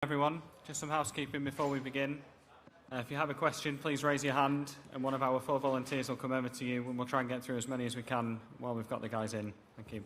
Everyone, just some housekeeping before we begin. If you have a question, please raise your hand and one of our 4 volunteers will come over to you and we'll try and get through as many as we can while we've got the guys in. Thank you.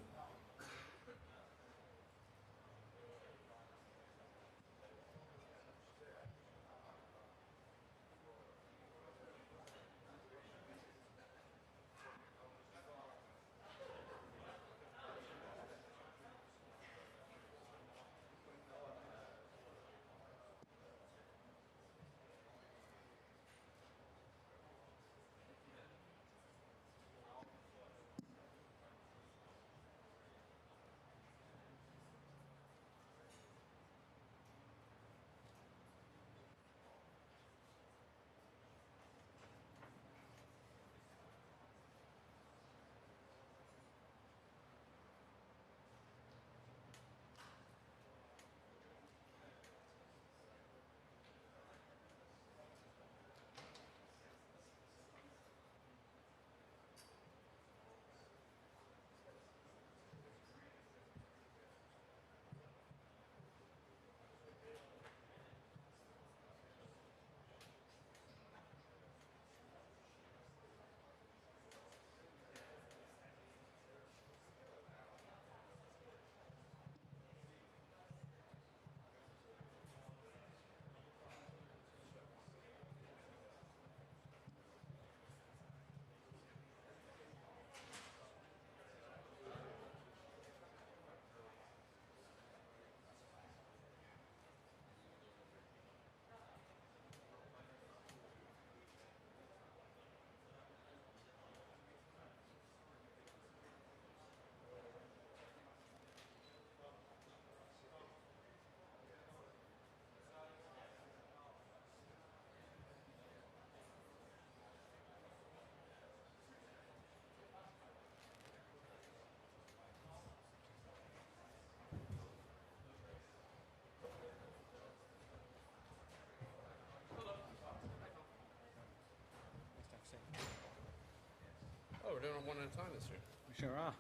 Oh, we're doing them one at a time this year. We sure are.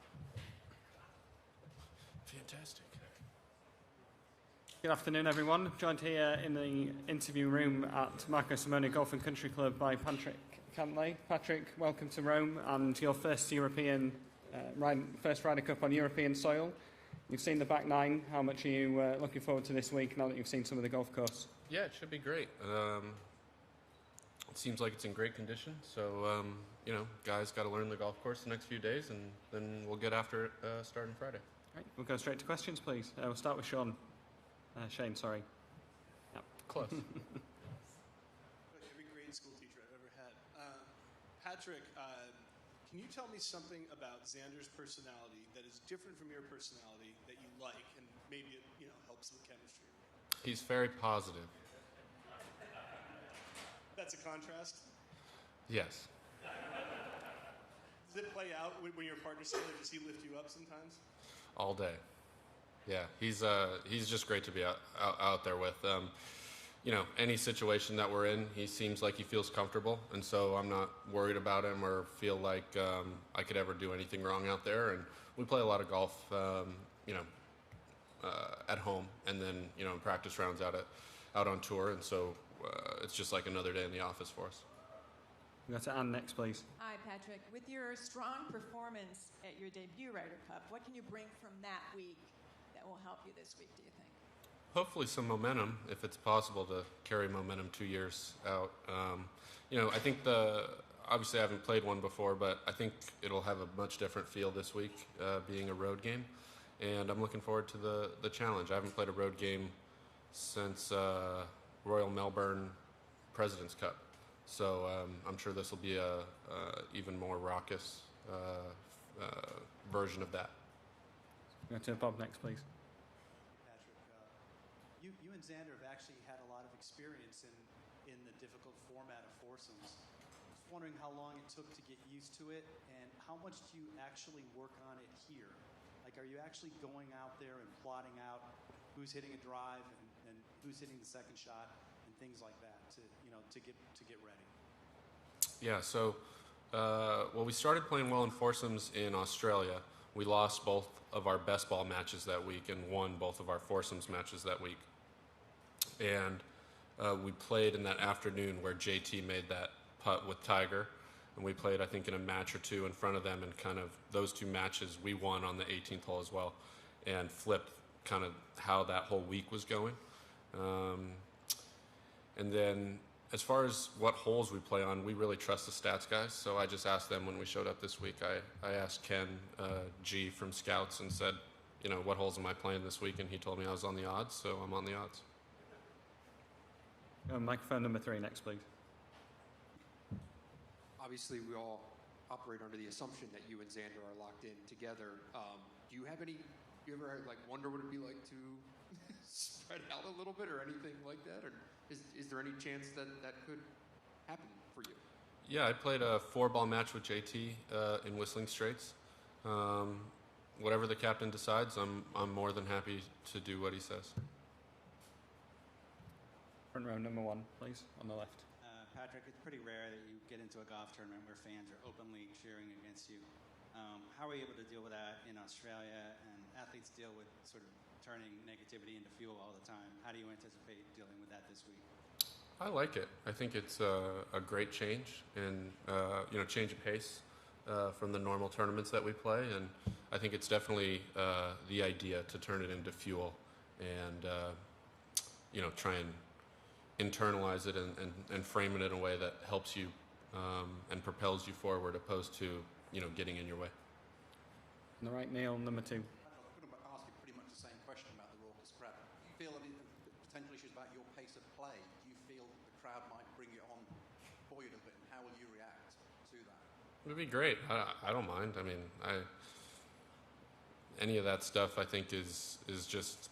Fantastic. Good afternoon, everyone. Joined here in the interview room at Marco Simone Golf and Country Club by Patrick Cantlay. Patrick, welcome to Rome and your first first Ryder Cup on European soil. You've seen the back nine. How much are you looking forward to this week now that you've seen some of the golf course? Yeah, it should be great. It seems like it's in great condition. So, guys got to learn the golf course the next few days, and then we'll get after it starting Friday. Right, we'll go straight to questions, please. We'll start with Shane, sorry. Yep. Close. Every grade school teacher I've ever had. Patrick, can you tell me something about Xander's personality that is different from your personality that you like, and maybe it helps with chemistry? He's very positive. That's a contrast? Yes. Does it play out when you're a partner together? Does he lift you up sometimes? All day. Yeah, he's just great to be out there with. Any situation that we're in, he seems like he feels comfortable, and so I'm not worried about him or feel like I could ever do anything wrong out there. And we play a lot of golf, at home, and then in practice rounds out on tour, and so it's just like another day in the office for us. We'll go to Anne next, please. Hi, Patrick. With your strong performance at your debut Ryder Cup, what can you bring from that week that will help you this week, do you think? Hopefully some momentum, if it's possible to carry momentum 2 years out. I think obviously I haven't played one before, but I think it'll have a much different feel this week, being a road game. And I'm looking forward to the challenge. I haven't played a road game since Royal Melbourne President's Cup. So I'm sure this will be a even more raucous version of that. We'll go to Bob next, please. Patrick, you and Xander have actually had a lot of experience in the difficult format of foursomes. Just wondering how long it took to get used to it, and how much do you actually work on it here? Like, are you actually going out there and plotting out who's hitting a drive and who's hitting the second shot and things like that to get ready? Yeah, so we started playing well in foursomes in Australia. We lost both of our best ball matches that week and won both of our foursomes matches that week. And we played in that afternoon where JT made that putt with Tiger, and we played, I think, in a match or two in front of them, and kind of those two matches we won on the 18th hole as well, and flipped kind of how that whole week was going. And then as far as what holes we play on, we really trust the stats guys, so I just asked them when we showed up this week. I asked Ken G from Scouts and said, you know, what holes am I playing this week? And he told me I was on the odds, so I'm on the odds. Microphone number 3 next, please. Obviously, we all operate under the assumption that you and Xander are locked in together. Do you have any? You ever like wonder what it'd be like to spread out a little bit or anything like that? Or is there any chance that that could happen for you? Yeah, I played a 4-ball match with JT in Whistling Straits. Whatever the captain decides, I'm more than happy to do what he says. Front row number 1, please, on the left. Patrick, it's pretty rare that you get into a golf tournament where fans are openly cheering against you. How are you able to deal with that in Australia? And athletes deal with sort of turning negativity into fuel all the time. How do you anticipate dealing with that this week? I like it. I think it's a great change and change of pace from the normal tournaments that we play. And I think it's definitely the idea to turn it into fuel and try and internalize it and frame it in a way that helps you and propels you forward, opposed to getting in your way. On the right, Neil, number 2. I'm going to ask you pretty much the same question about the raucous crowd. Do you feel that potential issues about your pace of play? Do you feel that the crowd might bring it on for you a little bit, and how will you react to that? It would be great. I don't mind. I mean, any of that stuff I think is just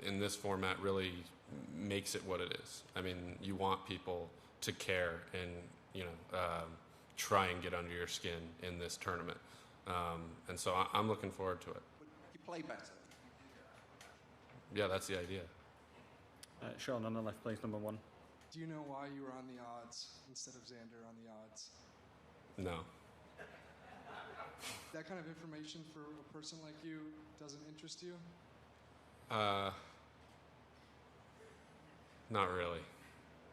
in this format really makes it what it is. I mean, you want people to care and try and get under your skin in this tournament, and so I'm looking forward to it. Would you play better? Yeah, that's the idea. Sean, on the left, please, number 1. Do you know why you were on the odds instead of Xander on the odds? No. That kind of information for a person like you doesn't interest you? Not really.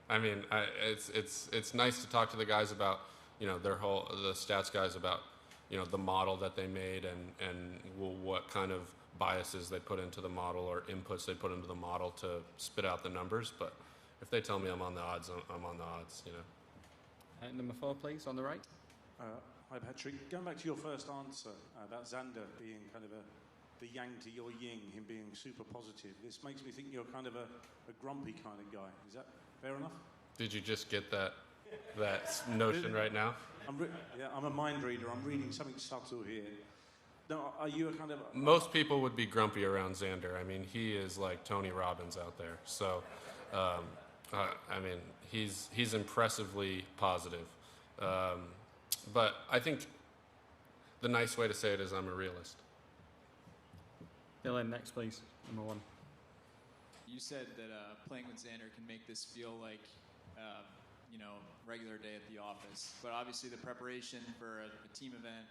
I mean, it's nice to talk to the guys about the stats guys about the model that they made and what kind of biases they put into the model or inputs they put into the model to spit out the numbers. But if they tell me I'm on the odds, I'm on the odds. Number 4, please, on the right. Hi, Patrick. Going back to your first answer about Xander being kind of the yang to your yin, him being super positive, this makes me think you're kind of a grumpy kind of guy. Is that fair enough? Did you just get that notion right now? I'm a mind reader. I'm reading something subtle here. No, are you a kind of... Most people would be grumpy around Xander. I mean, he is like Tony Robbins out there. So, I mean, he's impressively positive. But I think the nice way to say it is I'm a realist. Dylan, next, please, number 1. You said that playing with Xander can make this feel like, regular day at the office. But obviously the preparation for a team event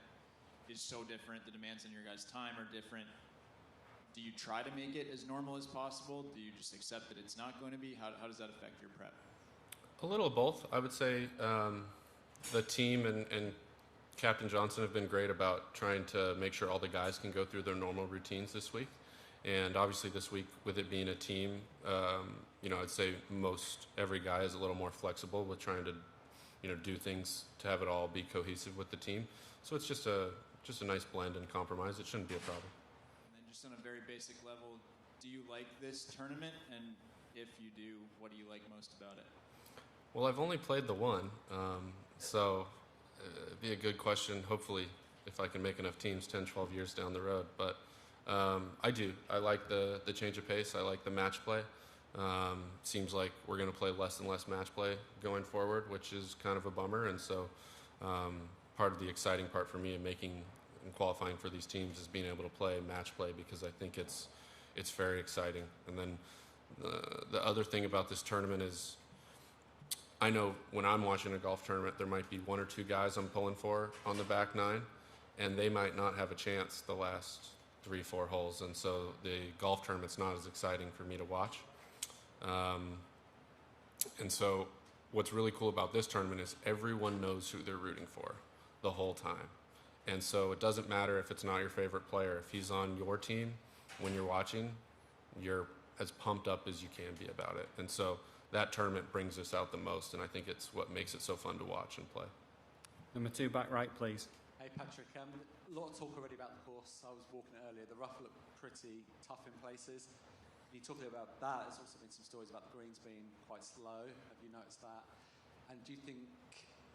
is so different. The demands on your guys' time are different. Do you try to make it as normal as possible? Do you just accept that it's not going to be? How does that affect your prep? A little of both. I would say the team and Captain Johnson have been great about trying to make sure all the guys can go through their normal routines this week. And obviously this week, with it being a team, I'd say most every guy is a little more flexible with trying to, do things to have it all be cohesive with the team. So it's just a nice blend and compromise. It shouldn't be a problem. And then just on a very basic level, do you like this tournament? And if you do, what do you like most about it? Well, I've only played the one, so it'd be a good question, hopefully, if I can make enough teams 10, 12 years down the road. But I do. I like the change of pace. I like the match play. Seems like we're going to play less and less match play going forward, which is kind of a bummer. And so part of the exciting part for me in making and qualifying for these teams is being able to play match play, because I think it's very exciting. And then the other thing about this tournament is, I know when I'm watching a golf tournament, there might be 1 or 2 guys I'm pulling for on the back 9, and they might not have a chance the last 3, 4 holes, and so the golf tournament's not as exciting for me to watch. And so what's really cool about this tournament is everyone knows who they're rooting for the whole time. And so it doesn't matter if it's not your favorite player. If he's on your team when you're watching, you're as pumped up as you can be about it. And so that tournament brings us out the most, and I think it's what makes it so fun to watch and play. Number 2, back right, please. Hey Patrick, a lot of talk already about the course. I was walking it earlier. The rough looked pretty tough in places. You talking about that, there's also been some stories about the greens being quite slow. Have you noticed that? And do you think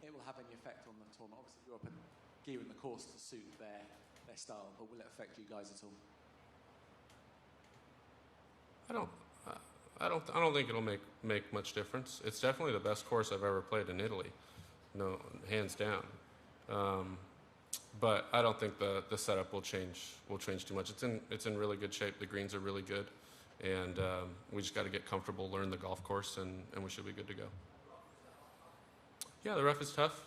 it will have any effect on the tournament? Obviously, Europe are gearing the course to suit their style, but will it affect you guys at all? I don't think it'll make much difference. It's definitely the best course I've ever played in Italy, no, hands down. But I don't think the setup will change too much. It's in really good shape. The greens are really good, and we just got to get comfortable, learn the golf course, and we should be good to go. Yeah, the rough is tough.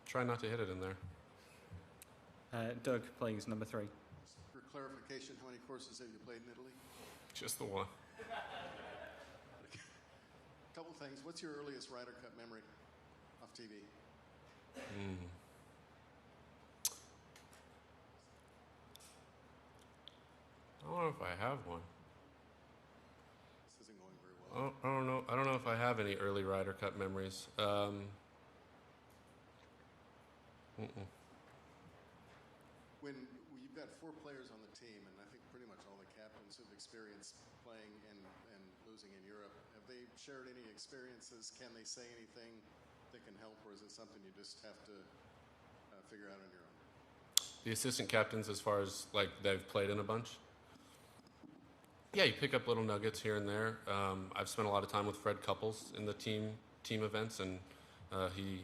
Try not to hit it in there. Doug, please, number 3. For clarification, how many courses have you played in Italy? Just the one. Couple things. What's your earliest Ryder Cup memory off TV? I don't know if I have one. This isn't going very well. I don't know if I have any early Ryder Cup memories. When you've got 4 players on the team, and I think pretty much all the captains who've experienced playing and losing in Europe, have they shared any experiences? Can they say anything that can help, or is it something you just have to figure out on your own? The assistant captains, as far as like they've played in a bunch. Yeah, you pick up little nuggets here and there. I've spent a lot of time with Fred Couples in the team events, and he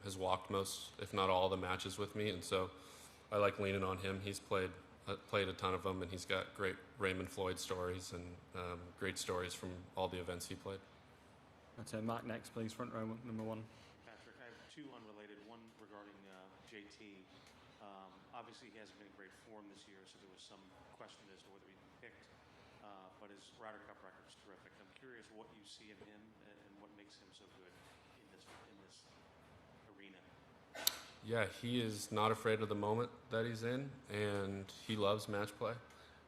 has walked most, if not all, the matches with me, and so I like leaning on him. He's played a ton of them, and he's got great Raymond Floyd stories and great stories from all the events he played. That's Mark next, please, front row, number 1. Patrick, I have 2 unrelated. One regarding JT. Obviously, he hasn't been in great form this year, so there was some question as to whether he picked. But his Ryder Cup record is terrific. I'm curious what you see in him and what makes him so good in this arena. Yeah, he is not afraid of the moment that he's in, and he loves match play.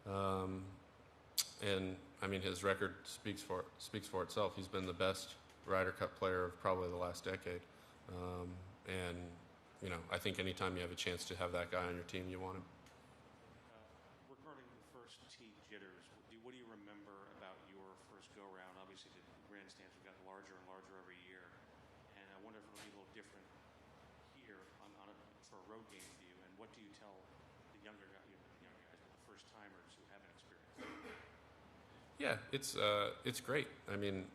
And I mean, his record speaks for itself. He's been the best Ryder Cup player of probably the last decade. And you know, I think anytime you have a chance to have that guy on your team, you want him. Regarding the first tee jitters, what do you remember about your first go-round? Obviously, the grandstands have gotten larger and larger every year, and I wonder if it'll be a little different here for a road game for you. And what do you tell the younger guys, the first timers who haven't experienced? Yeah, it's great. I mean,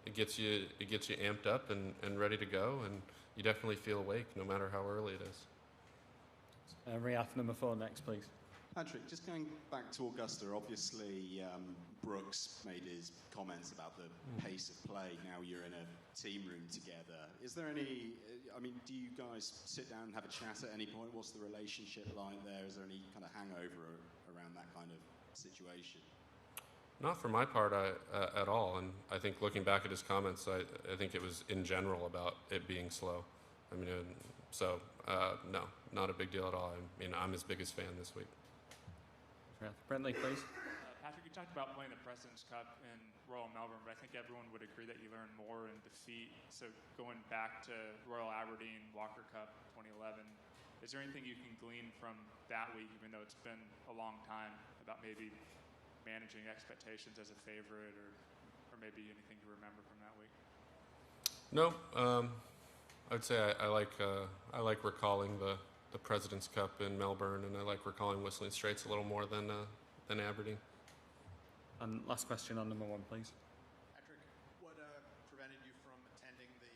it gets you amped up and ready to go, and you definitely feel awake no matter how early it is. Riyadh, number 4 next, please. Patrick, just going back to Augusta, obviously Brooks made his comments about the pace of play. Now you're in a team room together. Is there any, do you guys sit down and have a chat at any point? What's the relationship like there? Is there any kind of hangover around that kind of situation? Not for my part at all, and I think looking back at his comments, I think it was in general about it being slow. I mean, no, not a big deal at all. I mean, I'm his biggest fan this week. Brentley, please. Patrick, you talked about playing the President's Cup in Royal Melbourne, but I think everyone would agree that you learn more in defeat. So going back to Royal Aberdeen, Walker Cup 2011, is there anything you can glean from that week, even though it's been a long time, about maybe managing expectations as a favorite, or maybe anything you remember from that week? No, I'd say I like recalling the President's Cup in Melbourne, and I like recalling Whistling Straits a little more than Aberdeen. And last question on number 1, please. Patrick, what prevented you from attending the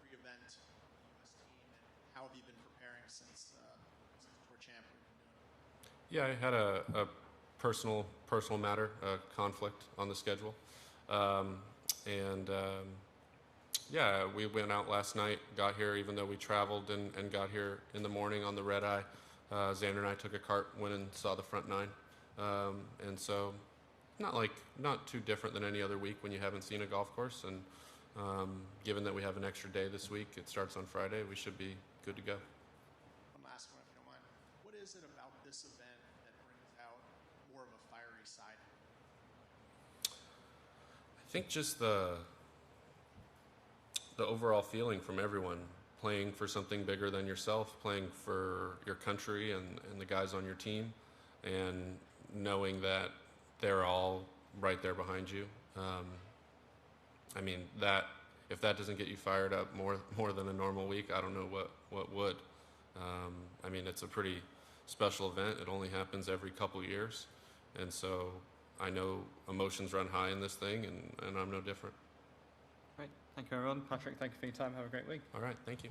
pre-event U.S. team, and how have you been preparing since Tour Champ? Yeah, I had a personal matter, conflict on the schedule, yeah, we went out last night, got here, even though we traveled and got here in the morning on the red eye. Xander and I took a cart, went and saw the front 9, and so Not too different than any other week when you haven't seen a golf course. And given that we have an extra day this week, it starts on Friday, we should be good to go. One last one, if you don't mind. What is it about this event that brings out more of a fiery side? I think just the overall feeling from everyone, playing for something bigger than yourself, playing for your country and the guys on your team, and knowing that they're all right there behind you. I mean, if that doesn't get you fired up more than a normal week, I don't know what would. I mean, it's a pretty special event. It only happens every couple years, and so I know emotions run high in this thing, and I'm no different. Great. Thank you, everyone. Patrick, thank you for your time. Have a great week. All right. Thank you.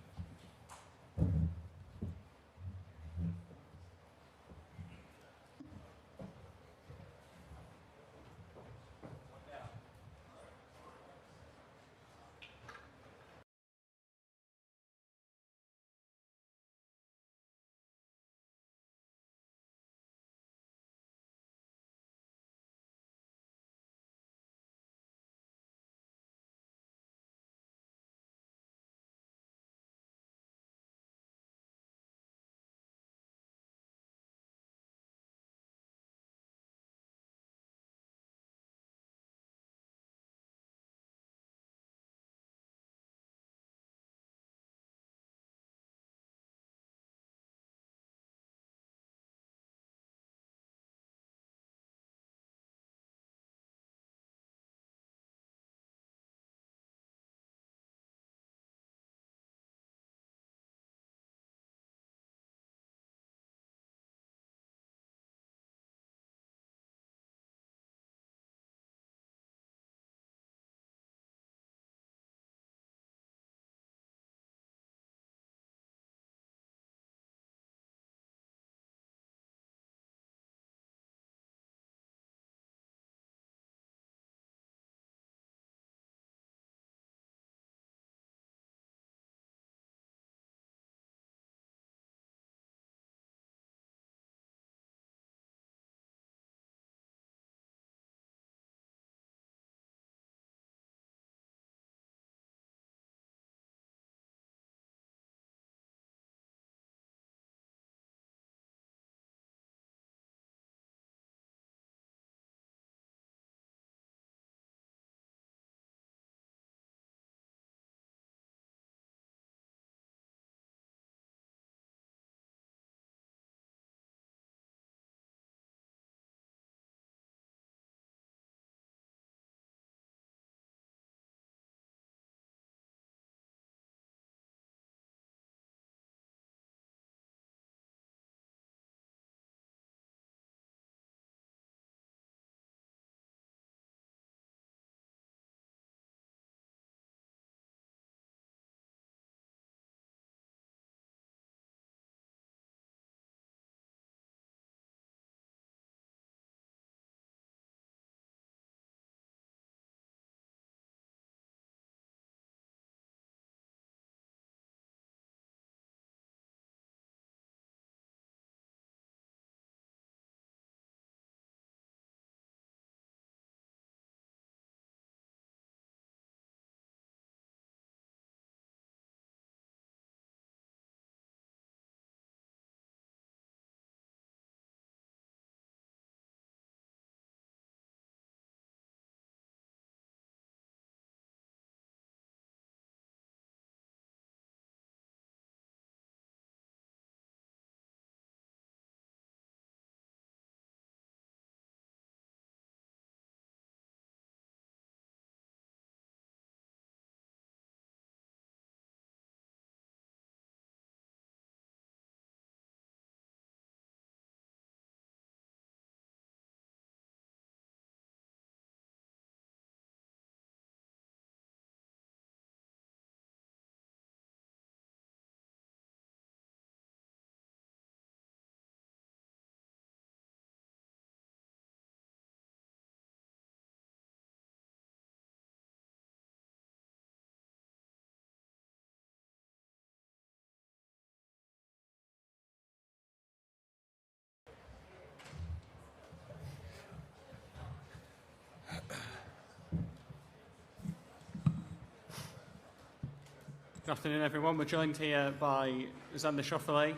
Good afternoon, everyone. We're joined here by Xander Schauffele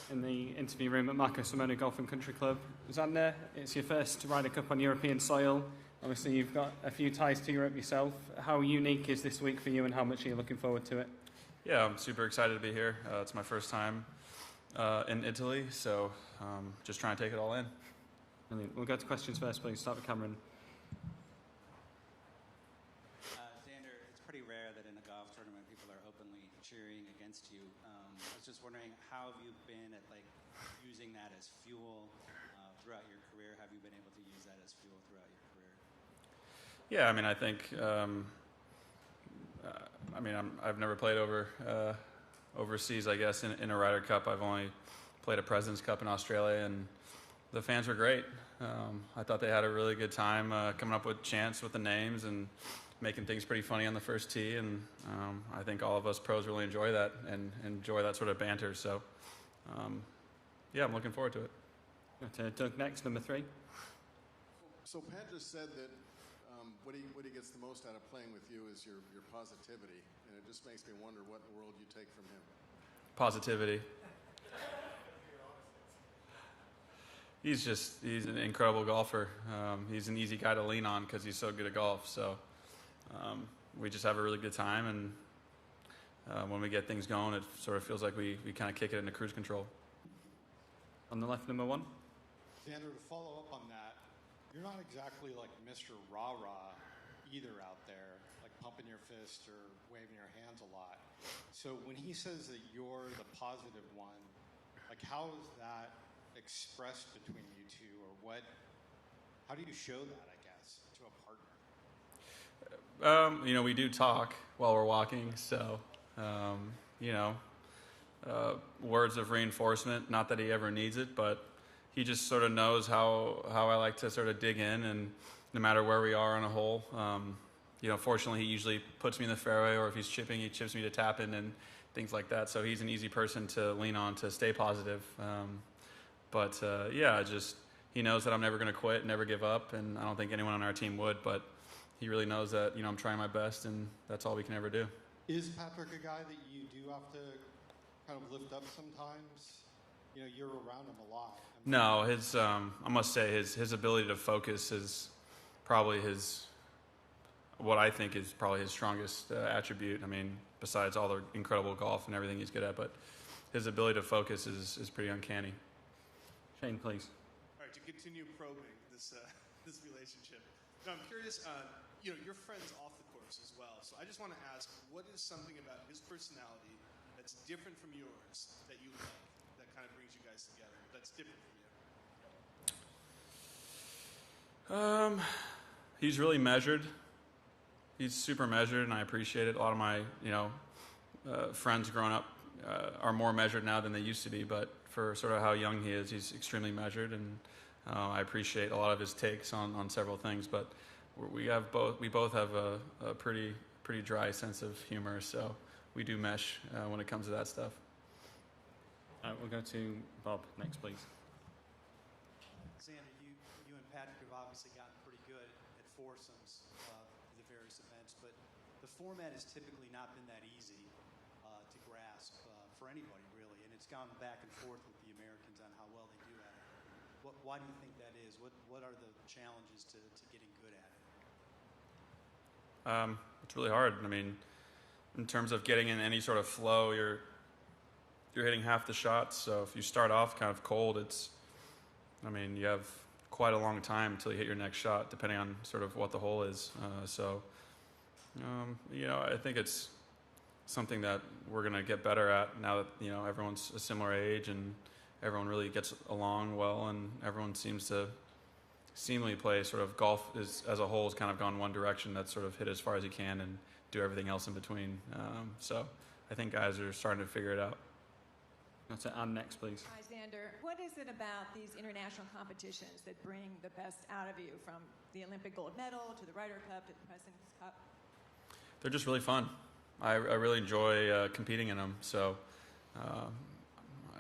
in the interview room at Marco Simone Golf and Country Club. Xander, it's your first Ryder Cup on European soil. Obviously, you've got a few ties to Europe yourself. How unique is this week for you, and how much are you looking forward to it? Yeah, I'm super excited to be here. It's my first time in Italy, so just trying to take it all in. Brilliant. We'll go to questions first, please. Start with Cameron. Xander, it's pretty rare that in a golf tournament people are openly cheering against you. I was just wondering, how have you been at using that as fuel throughout your career? Have you been able to use that as fuel throughout your career? Yeah, I mean, I think I've never played overseas, I guess, in a Ryder Cup. I've only played a President's Cup in Australia, and the fans were great. I thought they had a really good time coming up with chants with the names and making things pretty funny on the first tee, and I think all of us pros really enjoy that and enjoy that sort of banter. So, yeah, I'm looking forward to it. Go to Doug next, number 3. So Pat just said that what he gets the most out of playing with you is your positivity, and it just makes me wonder what in the world you take from him. Positivity. He's an incredible golfer. He's an easy guy to lean on because he's so good at golf. So we just have a really good time, and when we get things going, it sort of feels like we kind of kick it into cruise control. On the left, number 1. Xander, to follow up on that, you're not exactly like Mr. Rah-Rah either out there, like pumping your fist or waving your hands a lot. So when he says that you're the positive one, like how is that expressed between you two, or how do you show that, I guess, to a partner? We do talk while we're walking, so words of reinforcement, not that he ever needs it, but he just sort of knows how I like to sort of dig in, and no matter where we are on a hole, fortunately he usually puts me in the fairway, or if he's chipping, he chips me to tap in and things like that. So he's an easy person to lean on to stay positive. He knows that I'm never going to quit, never give up, and I don't think anyone on our team would, but he really knows that, I'm trying my best, and that's all we can ever do. Is Patrick a guy that you do have to kind of lift up sometimes? You're around him a lot. No, I must say his ability to focus is probably what I think is probably his strongest attribute. I mean, besides all the incredible golf and everything he's good at, but his ability to focus is pretty uncanny. Shane, please. All right, to continue probing this relationship. Now, I'm curious, you're friends off the course as well, so I just want to ask, what is something about his personality that's different from yours that you like, that kind of brings you guys together, that's different from you? He's really measured. He's super measured, and I appreciate it. A lot of my, friends growing up are more measured now than they used to be, but for sort of how young he is, he's extremely measured, and I appreciate a lot of his takes on several things. But we both have a pretty dry sense of humor, so we do mesh when it comes to that stuff. We'll go to Bob next, please. Xander, you and Patrick have obviously gotten pretty good at foursomes in the various events, but the format has typically not been that easy to grasp for anybody, really, and it's gone back and forth with the Americans on how well they do at it. Why do you think that is? What are the challenges to getting good at it? It's really hard. I mean, in terms of getting in any sort of flow, you're hitting half the shots, so if you start off kind of cold, you have quite a long time until you hit your next shot, depending on sort of what the hole is. I think it's something that we're going to get better at now that, everyone's a similar age and everyone really gets along well, and everyone seems to seemingly play sort of golf as a whole has kind of gone one direction, that's sort of hit as far as you can and do everything else in between. So I think guys are starting to figure it out. That's it. Anne next, please. Hi, Xander. What is it about these international competitions that bring the best out of you, from the Olympic gold medal to the Ryder Cup to the President's Cup? They're just really fun. I really enjoy competing in them. So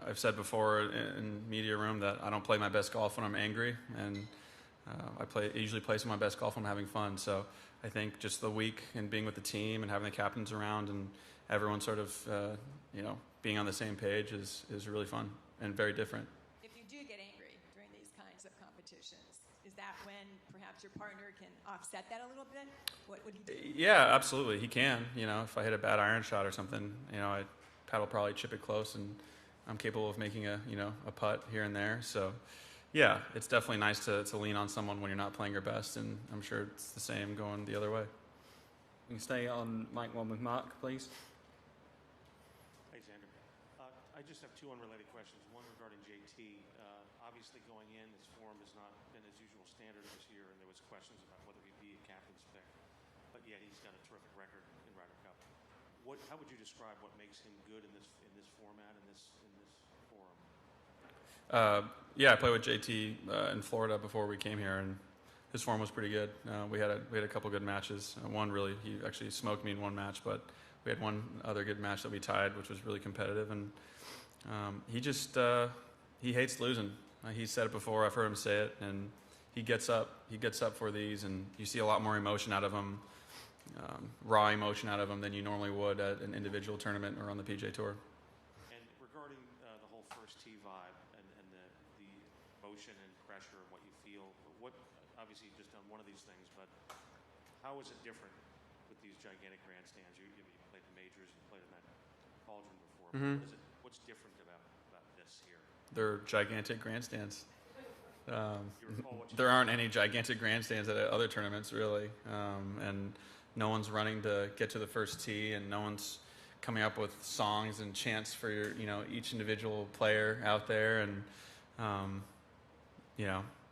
I've said before in media room that I don't play my best golf when I'm angry, and I usually play some of my best golf when I'm having fun. So I think just the week and being with the team and having the captains around and everyone sort of, being on the same page is really fun and very different. If you do get angry during these kinds of competitions, is that when perhaps your partner can offset that a little bit? What would he do? Yeah, absolutely. He can. If I hit a bad iron shot or something, Pat will probably chip it close, and I'm capable of making a putt here and there. So, yeah, it's definitely nice to lean on someone when you're not playing your best, and I'm sure it's the same going the other way. You can stay on mic one with Mark, please. Hey, Xander. I just have two unrelated questions. One regarding JT. Obviously, going in, his form has not been his usual standard this year, and there was questions about whether he'd be a captain's pick. But yet, he's got a terrific record in Ryder Cup. How would you describe what makes him good in this format, in this forum? Yeah, I played with JT in Florida before we came here, and his form was pretty good. We had a couple good matches. He actually smoked me in one match, but we had one other good match that we tied, which was really competitive. And he hates losing. He said it before. I've heard him say it, and he gets up for these, and you see a lot more emotion out of him, raw emotion out of him than you normally would at an individual tournament or on the PGA Tour. And regarding the whole first tee vibe and the emotion and pressure and what you feel, obviously you've just done one of these things, but how is it different with these gigantic grandstands? You played the majors, you played in that cauldron before. Mm-hmm. What's different about this here? They're gigantic grandstands. There aren't any gigantic grandstands at other tournaments, really, and no one's running to get to the first tee, and no one's coming up with songs and chants for each individual player out there, and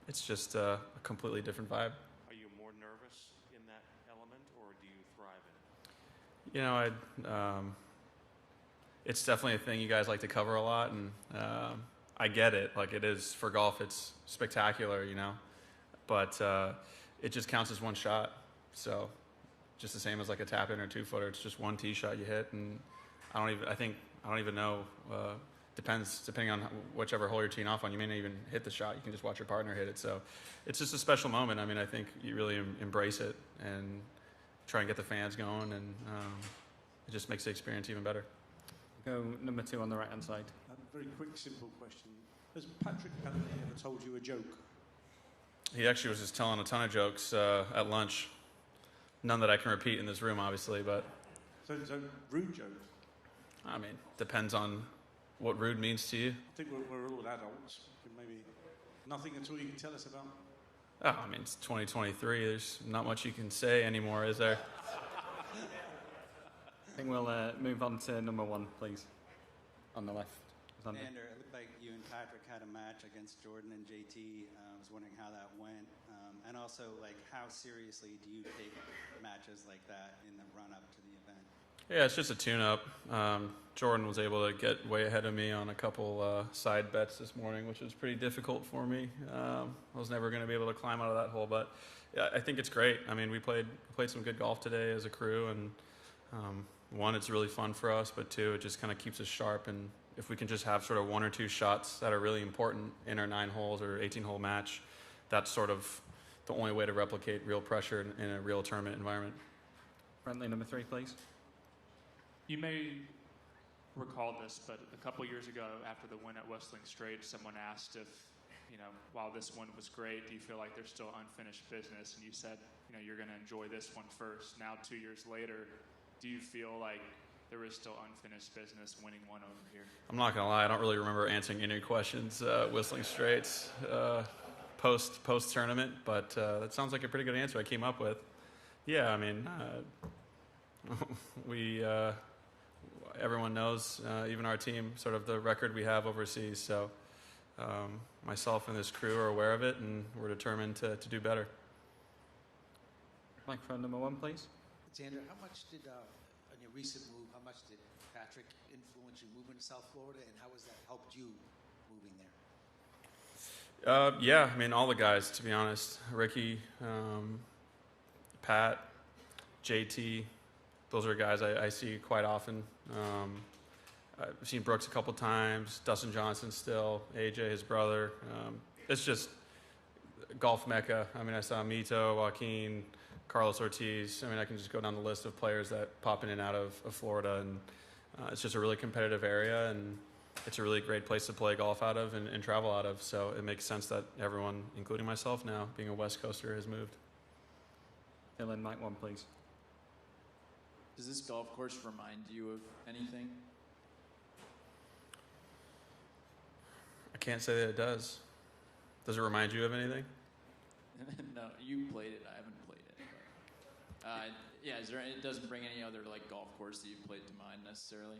it's just a completely different vibe. Are you more nervous in that element, or do you thrive in it? It's definitely a thing you guys like to cover a lot, and I get it. Like, it is for golf, it's spectacular, but it just counts as one shot. So just the same as like a tap in or 2-footer. It's just one tee shot you hit, and I don't even know. Depending on whichever hole you're teeing off on, you may not even hit the shot. You can just watch your partner hit it. So it's just a special moment. I mean, I think you really embrace it and try and get the fans going, and it just makes the experience even better. Go number 2 on the right-hand side. A very quick, simple question. Has Patrick Cantlay ever told you a joke? He actually was just telling a ton of jokes at lunch. None that I can repeat in this room, obviously, but... So rude jokes? I mean, depends on what rude means to you. I think we're all adults. Maybe nothing at all you can tell us about? Oh, I mean, it's 2023. There's not much you can say anymore, is there? I think we'll move on to number 1, please. On the left. Xander, it looked like you and Patrick had a match against Jordan and JT. I was wondering how that went. And also, how seriously do you take matches like that in the run-up to the event? Yeah, it's just a tune-up. Jordan was able to get way ahead of me on a couple side bets this morning, which was pretty difficult for me. I was never going to be able to climb out of that hole, but yeah, I think it's great. I mean, we played some good golf today as a crew, and one, it's really fun for us, but two, it just kind of keeps us sharp. And if we can just have sort of 1 or 2 shots that are really important in our 9 holes or 18-hole match, that's sort of the only way to replicate real pressure in a real tournament environment. Friendly number 3, please. You may recall this, but a couple years ago, after the win at Whistling Straits, someone asked if, while this one was great, do you feel like there's still unfinished business? And you said, you're going to enjoy this one first. Now, 2 years later, do you feel like there is still unfinished business winning one over here? I'm not going to lie, I don't really remember answering any questions Whistling Straits post tournament, but that sounds like a pretty good answer I came up with. Yeah, I mean, everyone knows, even our team, sort of the record we have overseas. So myself and this crew are aware of it, and we're determined to do better. Microphone number 1, please. Xander, how much did, on your recent move, how much did Patrick influence you moving to South Florida, and how has that helped you moving there? Yeah, I mean, all the guys, to be honest. Ricky, Pat, JT, those are guys I see quite often. I've seen Brooks a couple times, Dustin Johnson still, AJ, his brother. It's just golf mecca. I mean, I saw Mito, Joaquin, Carlos Ortiz. I mean, I can just go down the list of players that pop in and out of Florida, and it's just a really competitive area, and it's a really great place to play golf out of and travel out of. So it makes sense that everyone, including myself now, being a West Coaster, has moved. Dylan, mic one, please. Does this golf course remind you of anything? I can't say that it does. Does it remind you of anything? No, you played it. I haven't played it. But, yeah, it doesn't bring any other like golf course that you've played to mind necessarily?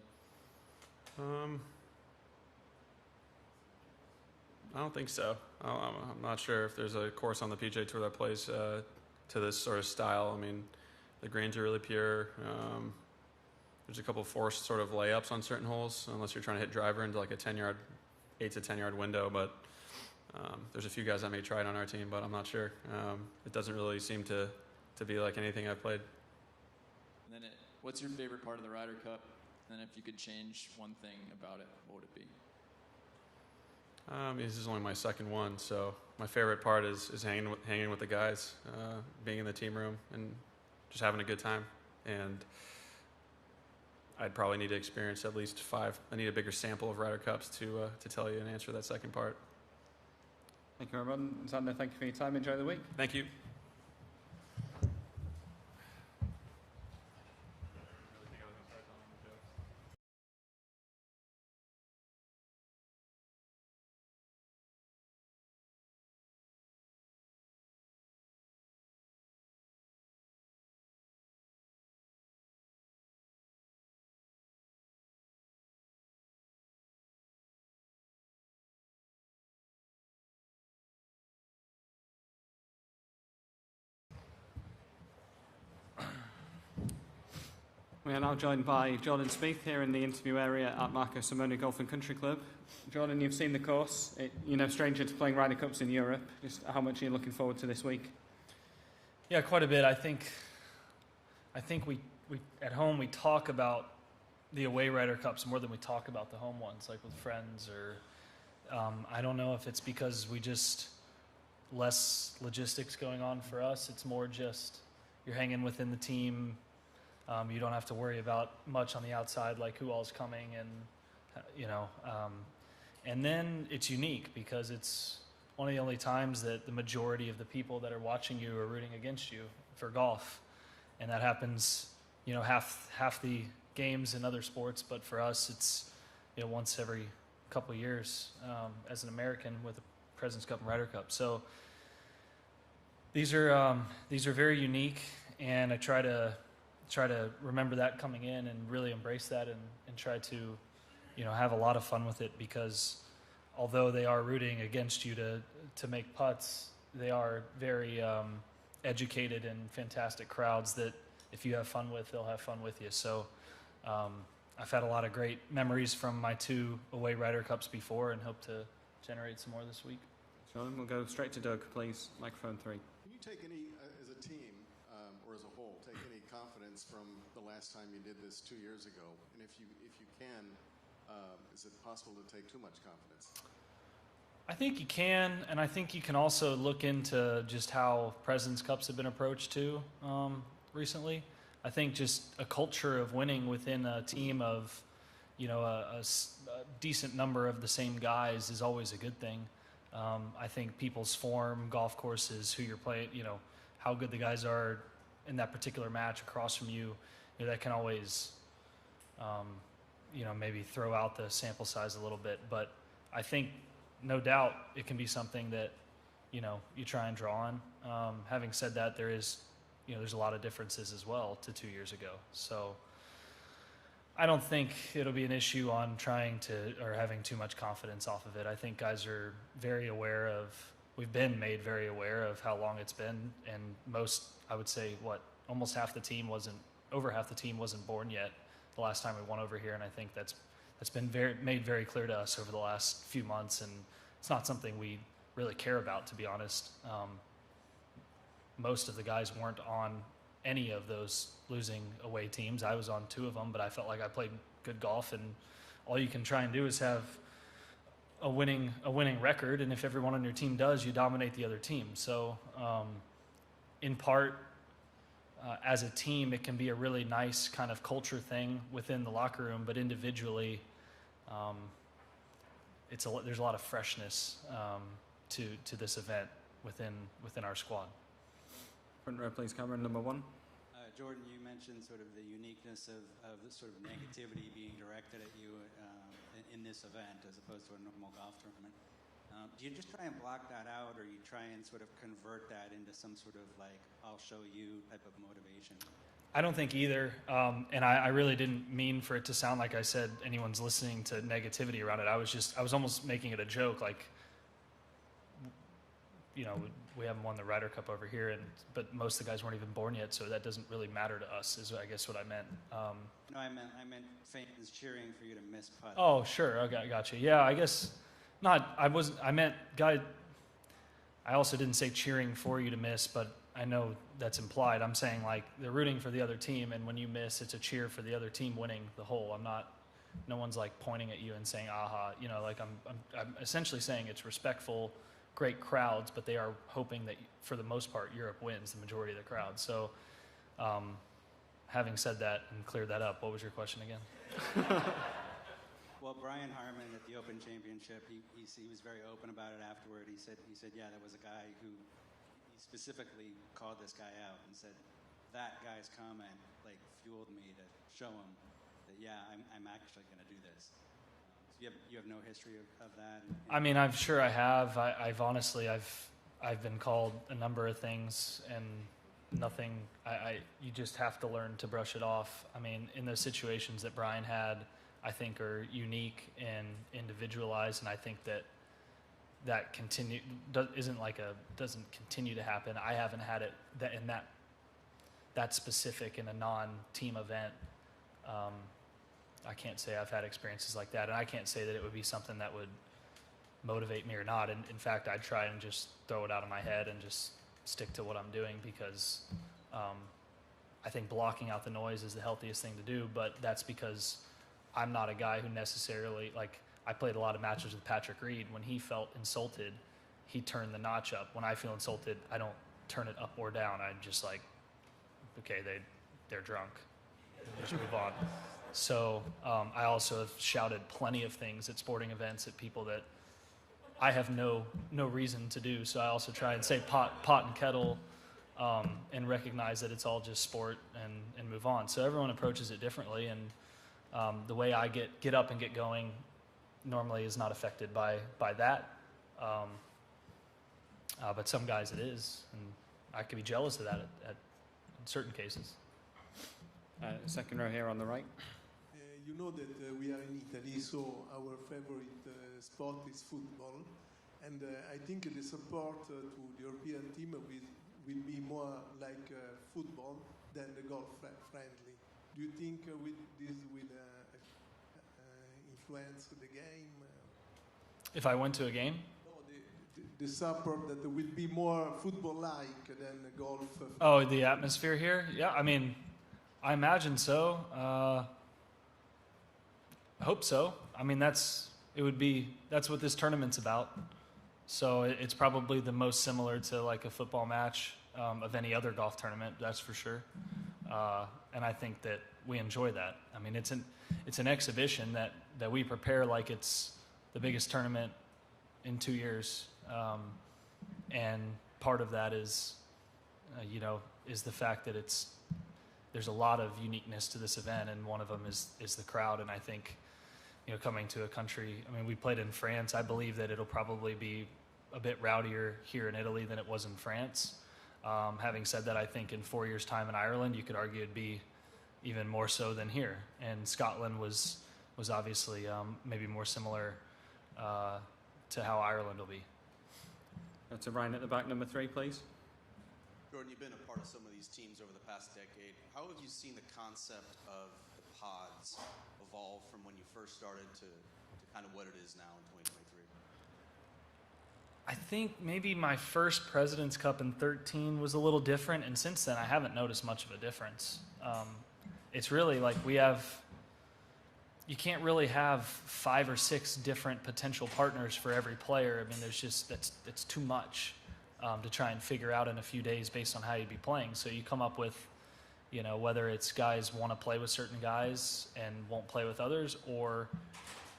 I don't think so. I'm not sure if there's a course on the PGA Tour that plays to this sort of style. I mean, the greens are really pure. There's a couple of forced sort of layups on certain holes, unless you're trying to hit driver into like a 8 to 10 yard window. But there's a few guys that may try it on our team, but I'm not sure. It doesn't really seem to be like anything I've played. And then, what's your favorite part of the Ryder Cup? And if you could change one thing about it, what would it be? This is only my second one, so my favorite part is hanging with the guys, being in the team room, and just having a good time. And I'd probably need to experience at least 5. I need a bigger sample of Ryder Cups to tell you and answer that second part. Thank you, everyone. Xander, thank you for your time. Enjoy the week. Thank you. We are now joined by Jordan Spieth here in the interview area at Marco Simone Golf and Country Club. Jordan, you've seen the course. You're no stranger to playing Ryder Cups in Europe. Just how much are you looking forward to this week? Yeah, quite a bit. I think we at home we talk about the away Ryder Cups more than we talk about the home ones, like with friends or I don't know if it's because we just less logistics going on for us. It's more just you're hanging within the team. You don't have to worry about much on the outside, like who all's coming, and and then it's unique because it's one of the only times that the majority of the people that are watching you are rooting against you for golf, and that happens, half the games in other sports, but for us, it's once every couple of years as an American with the Presidents Cup and Ryder Cup. So these are very unique, and I try to remember that coming in and really embrace that and try to, have a lot of fun with it, because although they are rooting against you to make putts, they are very educated and fantastic crowds that if you have fun with, they'll have fun with you. So I've had a lot of great memories from my 2 away Ryder Cups before and hope to generate some more this week. Jordan, we'll go straight to Doug, please. Microphone 3. Can you take any, as a team or as a whole, take any confidence from the last time you did this 2 years ago? And if you can, is it possible to take too much confidence? I think you can, and I think you can also look into just how Presidents Cups have been approached too recently. I think just a culture of winning within a team of, a decent number of the same guys is always a good thing. I think people's form, golf courses, who you're playing, how good the guys are in that particular match across from you, that can always, maybe throw out the sample size a little bit. But I think, no doubt, it can be something that, you try and draw on. Having said that, there's a lot of differences as well to 2 years ago. So I don't think it'll be an issue on trying to or having too much confidence off of it. I think guys are very aware of, we've been made very aware of how long it's been, and most, I would say, almost half the team wasn't born yet the last time we won over here, and I think that's been made very clear to us over the last few months, and it's not something we really care about, to be honest. Most of the guys weren't on any of those losing away teams. I was on 2 of them, but I felt like I played good golf, and all you can try and do is have a winning record, and if everyone on your team does, you dominate the other team. So in part, as a team, it can be a really nice kind of culture thing within the locker room, but individually, there's a lot of freshness to this event within our squad. Front row, please, camera number 1. Jordan, you mentioned sort of the uniqueness of the sort of negativity being directed at you in this event as opposed to a normal golf tournament. Do you just try and block that out, or you try and sort of convert that into some sort of like, I'll show you type of motivation? I don't think either, and I really didn't mean for it to sound like I said anyone's listening to negativity around it. I was almost making it a joke, like, you know, we haven't won the Ryder Cup over here, but most of the guys weren't even born yet, so that doesn't really matter to us, is I guess what I meant. No, I meant fans cheering for you to miss putts. Oh, sure, okay, gotcha. Yeah, I guess not. I meant guy. I also didn't say cheering for you to miss, but I know that's implied. I'm saying like they're rooting for the other team, and when you miss, it's a cheer for the other team winning the hole. I'm not. No one's like pointing at you and saying "aha." You know, like I'm essentially saying it's respectful. Great crowds, but they are hoping that, for the most part, Europe wins the majority of the crowd. So, having said that and cleared that up, what was your question again? Well, Brian Harman at the Open Championship, he was very open about it afterward. He said, yeah, there was a guy who he specifically called this guy out and said that guy's comment like fueled me to show him that I'm actually going to do this. You have no history of that? I mean, I'm sure I have. I've honestly, I've been called a number of things, and nothing. You just have to learn to brush it off. I mean, in those situations that Brian had, I think are unique and individualized, and I think that doesn't continue to happen. I haven't had it that specific in a non-team event. I can't say I've had experiences like that, and I can't say that it would be something that would motivate me or not. And in fact, I'd try and just throw it out of my head and just stick to what I'm doing, because I think blocking out the noise is the healthiest thing to do, but that's because I'm not a guy who necessarily, like, I played a lot of matches with Patrick Reed. When he felt insulted, he turned the notch up. When I feel insulted, I don't turn it up or down. I'm just like, okay, they're drunk. Just move on. So I also have shouted plenty of things at sporting events at people that I have no reason to do. So I also try and say pot and kettle, and recognize that it's all just sport and move on. So everyone approaches it differently, and the way I get up and get going normally is not affected by that. But some guys it is, and I could be jealous of that in certain cases. Second row here on the right. You know that we are in Italy, so our favorite sport is football. And I think the support to the European team will be more like football than the golf friendly. Do you think with this will influence the game? If I went to a game? No, the support that will be more football-like than golf. Oh, the atmosphere here? Yeah, I mean, I imagine so. I hope so. I mean, that's what this tournament's about. So it's probably the most similar to like a football match of any other golf tournament, that's for sure. And I think that we enjoy that. I mean, it's an exhibition that we prepare like it's the biggest tournament in 2 years. And part of that is, is the fact that there's a lot of uniqueness to this event, and one of them is the crowd. And I think, coming to a country, I mean, we played in France. I believe that it'll probably be a bit rowdier here in Italy than it was in France. Having said that, I think in 4 years' time in Ireland, you could argue it'd be even more so than here. And Scotland was obviously maybe more similar to how Ireland will be. To Ryan at the back, number 3, please. Jordan, you've been a part of some of these teams over the past decade. How have you seen the concept of the pods evolve from when you first started to kind of what it is now in 2023? I think maybe my first President's Cup in 2013 was a little different, and since then I haven't noticed much of a difference. It's really like you can't really have 5 or 6 different potential partners for every player. I mean, it's too much to try and figure out in a few days based on how you'd be playing. So you come up with You know, whether it's guys want to play with certain guys and won't play with others, or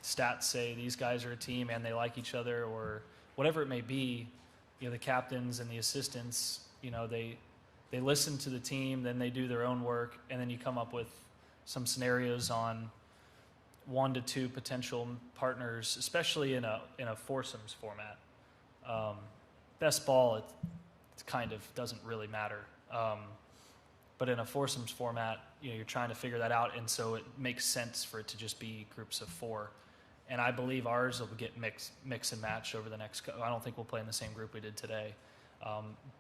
stats say these guys are a team and they like each other, or whatever it may be. You know, the captains and the assistants, you know, they listen to the team, then they do their own work, and then you come up with some scenarios on 1 to 2 potential partners, especially in a foursomes format. Best ball, it kind of doesn't really matter. But in a foursomes format, you know, you're trying to figure that out, and so it makes sense for it to just be groups of 4. And I believe ours will get mix and match over the next. I don't think we'll play in the same group we did today.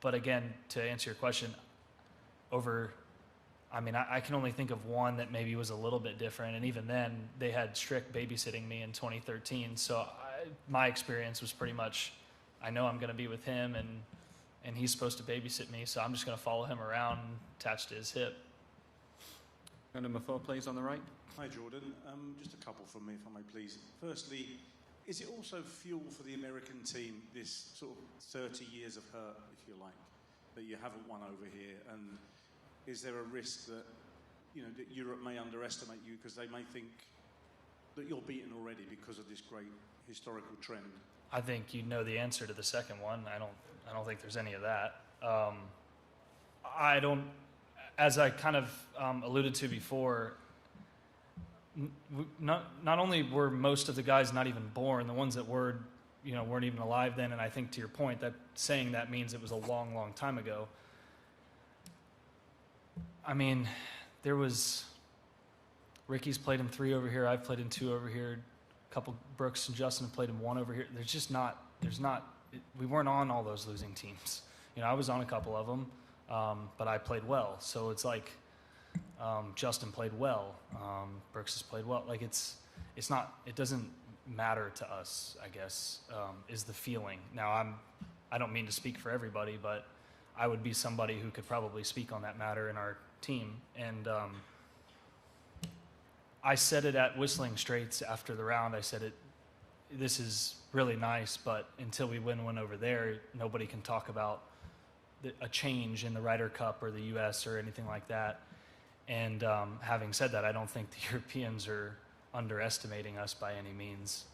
But again, to answer your question, I can only think of one that maybe was a little bit different, and even then, they had Strick babysitting me in 2013. So my experience was pretty much, I know I'm going to be with him, and he's supposed to babysit me, so I'm just going to follow him around attached to his hip. Number 4, please, on the right. Hi, Jordan. Just a couple from me, if I may, please. Firstly, is it also fuel for the American team, this sort of 30 years of hurt, if you like, that you haven't won over here? And is there a risk that, you know, that Europe may underestimate you because they may think that you're beaten already because of this great historical trend? I think you know the answer to the second one. I don't think there's any of that. As I kind of alluded to before, not only were most of the guys not even born, the ones that were, you know, weren't even alive then, and I think to your point, that saying that means it was a long, long time ago. I mean, Ricky's played in 3 over here, I've played in 2 over here, a couple, Brooks and Justin have played in 1 over here. We weren't on all those losing teams. You know, I was on a couple of them, but I played well. So it's like, Justin played well, Brooks has played well. Like it doesn't matter to us, I guess, is the feeling. Now I don't mean to speak for everybody, but I would be somebody who could probably speak on that matter in our team. And I said it at Whistling Straits after the round. I said this is really nice, but until we win one over there, nobody can talk about a change in the Ryder Cup or the U.S. or anything like that. And having said that, I don't think the Europeans are underestimating us by any means.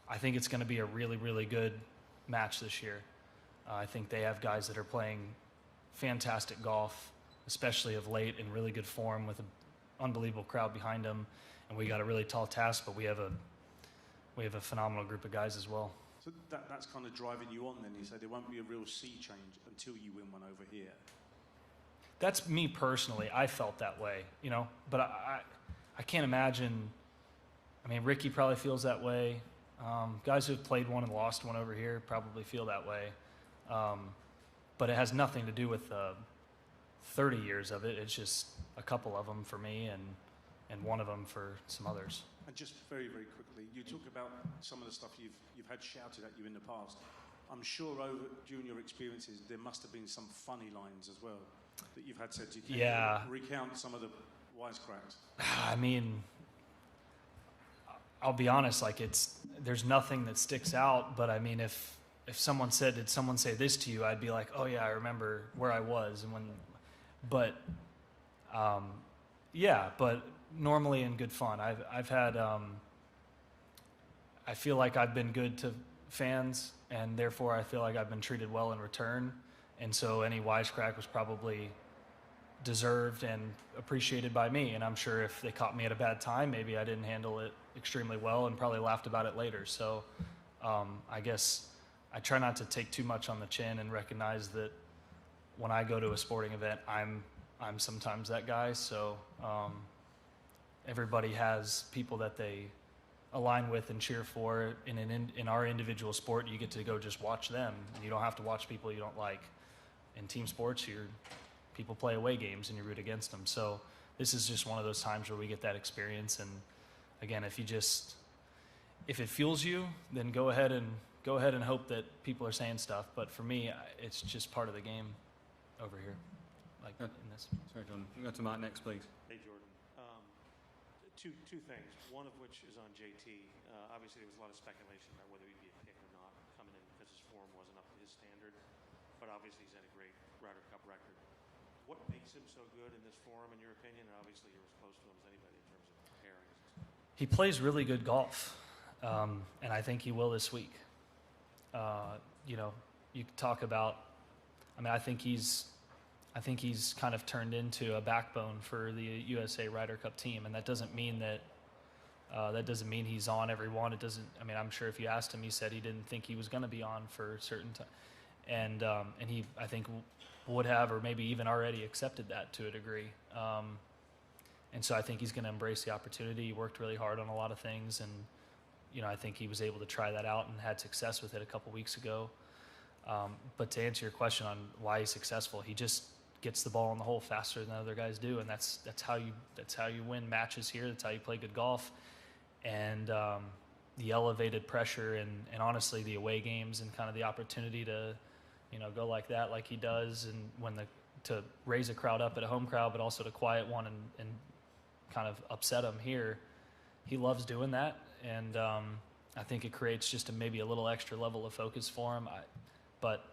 I think it's going to be a really, really good match this year. I think they have guys that are playing fantastic golf, especially of late, in really good form with an unbelievable crowd behind them. And we got a really tall task, but we have a phenomenal group of guys as well. So that's kind of driving you on then. You say there won't be a real sea change until you win one over here. That's me personally. I felt that way, you know, but I can't imagine. I mean, Ricky probably feels that way. Guys who have played one and lost one over here probably feel that way. But it has nothing to do with 30 years of it. It's just a couple of them for me and one of them for some others. And just very, very quickly, you talk about some of the stuff you've had shouted at you in the past. I'm sure during your experiences, there must have been some funny lines as well that you've had said to you. Yeah. Recount some of the wisecracks. I mean, I'll be honest, like there's nothing that sticks out, but I mean, if someone said, did someone say this to you? I'd be like, oh yeah, I remember where I was and when, but normally in good fun. I've had, I feel like I've been good to fans, and therefore I feel like I've been treated well in return. And so any wisecrack was probably deserved and appreciated by me. And I'm sure if they caught me at a bad time, maybe I didn't handle it extremely well and probably laughed about it later. So I guess I try not to take too much on the chin and recognize that when I go to a sporting event, I'm sometimes that guy. So everybody has people that they align with and cheer for. In our individual sport, you get to go just watch them. You don't have to watch people you don't like. In team sports, people play away games and you root against them. So this is just one of those times where we get that experience. And again, if it fuels you, then go ahead and hope that people are saying stuff. But for me, it's just part of the game over here. Like in this. Sorry, John. We'll go to Mark next, please. Hey, Jordan. Two things. One of which is on JT. Obviously, there was a lot of speculation about whether he'd be a pick or not coming in because his form wasn't up to his standard. But obviously, he's had a great Ryder Cup record. What makes him so good in this forum, in your opinion? And obviously, you're as close to him as anybody in terms of comparing. He plays really good golf, and I think he will this week. You know, you talk about. I mean, I think he's kind of turned into a backbone for the USA Ryder Cup team, and that doesn't mean that. That doesn't mean he's on every one. It doesn't. I mean, I'm sure if you asked him, he said he didn't think he was going to be on for a certain time, and he, I think, would have, or maybe even already accepted that to a degree. And so I think he's going to embrace the opportunity. He worked really hard on a lot of things, and you know, I think he was able to try that out and had success with it a couple weeks ago. But to answer your question on why he's successful, he just gets the ball in the hole faster than other guys do, and that's how you win matches here. That's how you play good golf. And the elevated pressure and honestly the away games and kind of the opportunity to, you know, go like that like he does, and to raise a crowd up at a home crowd, but also to quiet one and kind of upset them here. He loves doing that, and I think it creates just maybe a little extra level of focus for him. But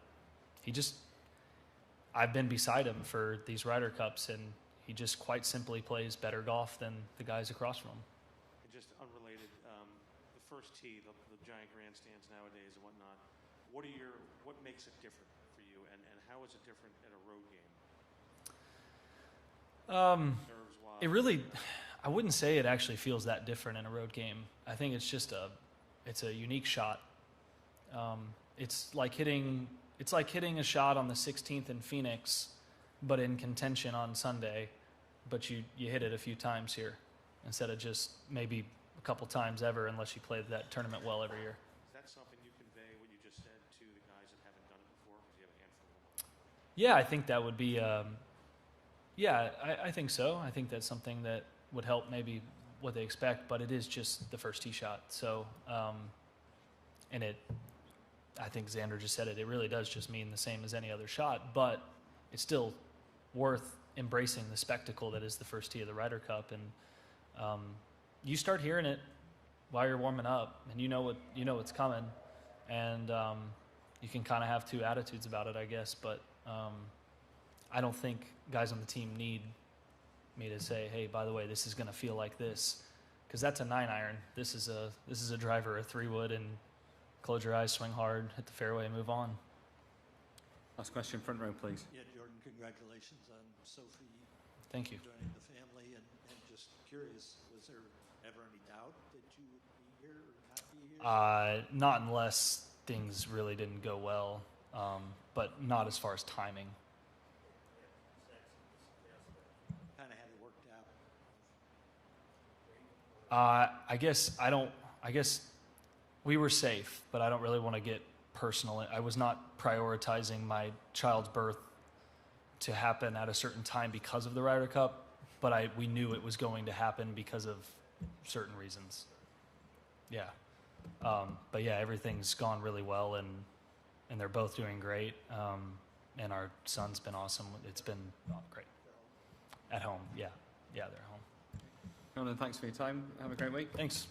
I've been beside him for these Ryder Cups, and he just quite simply plays better golf than the guys across from him. And just unrelated, the first tee, the giant grandstands nowadays and whatnot. What makes it different for you, and how is it different in a road game? It really, I wouldn't say it actually feels that different in a road game. I think it's just it's a unique shot. It's like hitting a shot on the 16th in Phoenix, but in contention on Sunday, but you hit it a few times here instead of just maybe a couple times ever, unless you play that tournament well every year. Is that something you convey what you just said to the guys that haven't done it before? Because you have a handful of them. Yeah, I think that would be. Yeah, I think so. I think that's something that would help maybe what they expect, but it is just the first tee shot. So, and I think Xander just said it. It really does just mean the same as any other shot, but it's still worth embracing the spectacle that is the first tee of the Ryder Cup. And you start hearing it while you're warming up, and you know what's coming, and you can kind of have two attitudes about it, I guess. But I don't think guys on the team need me to say, "Hey, by the way, this is going to feel like this," because that's a 9-iron. This is a driver, a 3-wood, and close your eyes, swing hard, hit the fairway, and move on. Last question, front row, please. Yeah, Jordan, congratulations on Sophie. Thank you. Joining the family, and just curious, was there ever any doubt that you would be here or not be here? Not unless things really didn't go well, but not as far as timing. Kind of had it worked out. I guess we were safe, but I don't really want to get personal. I was not prioritizing my child's birth to happen at a certain time because of the Ryder Cup, but we knew it was going to happen because of certain reasons. Yeah. But yeah, everything's gone really well, and they're both doing great. And our son's been awesome. It's been great. At home, yeah. Yeah, they're at home. Ronan, thanks for your time. Have a great week. Thanks.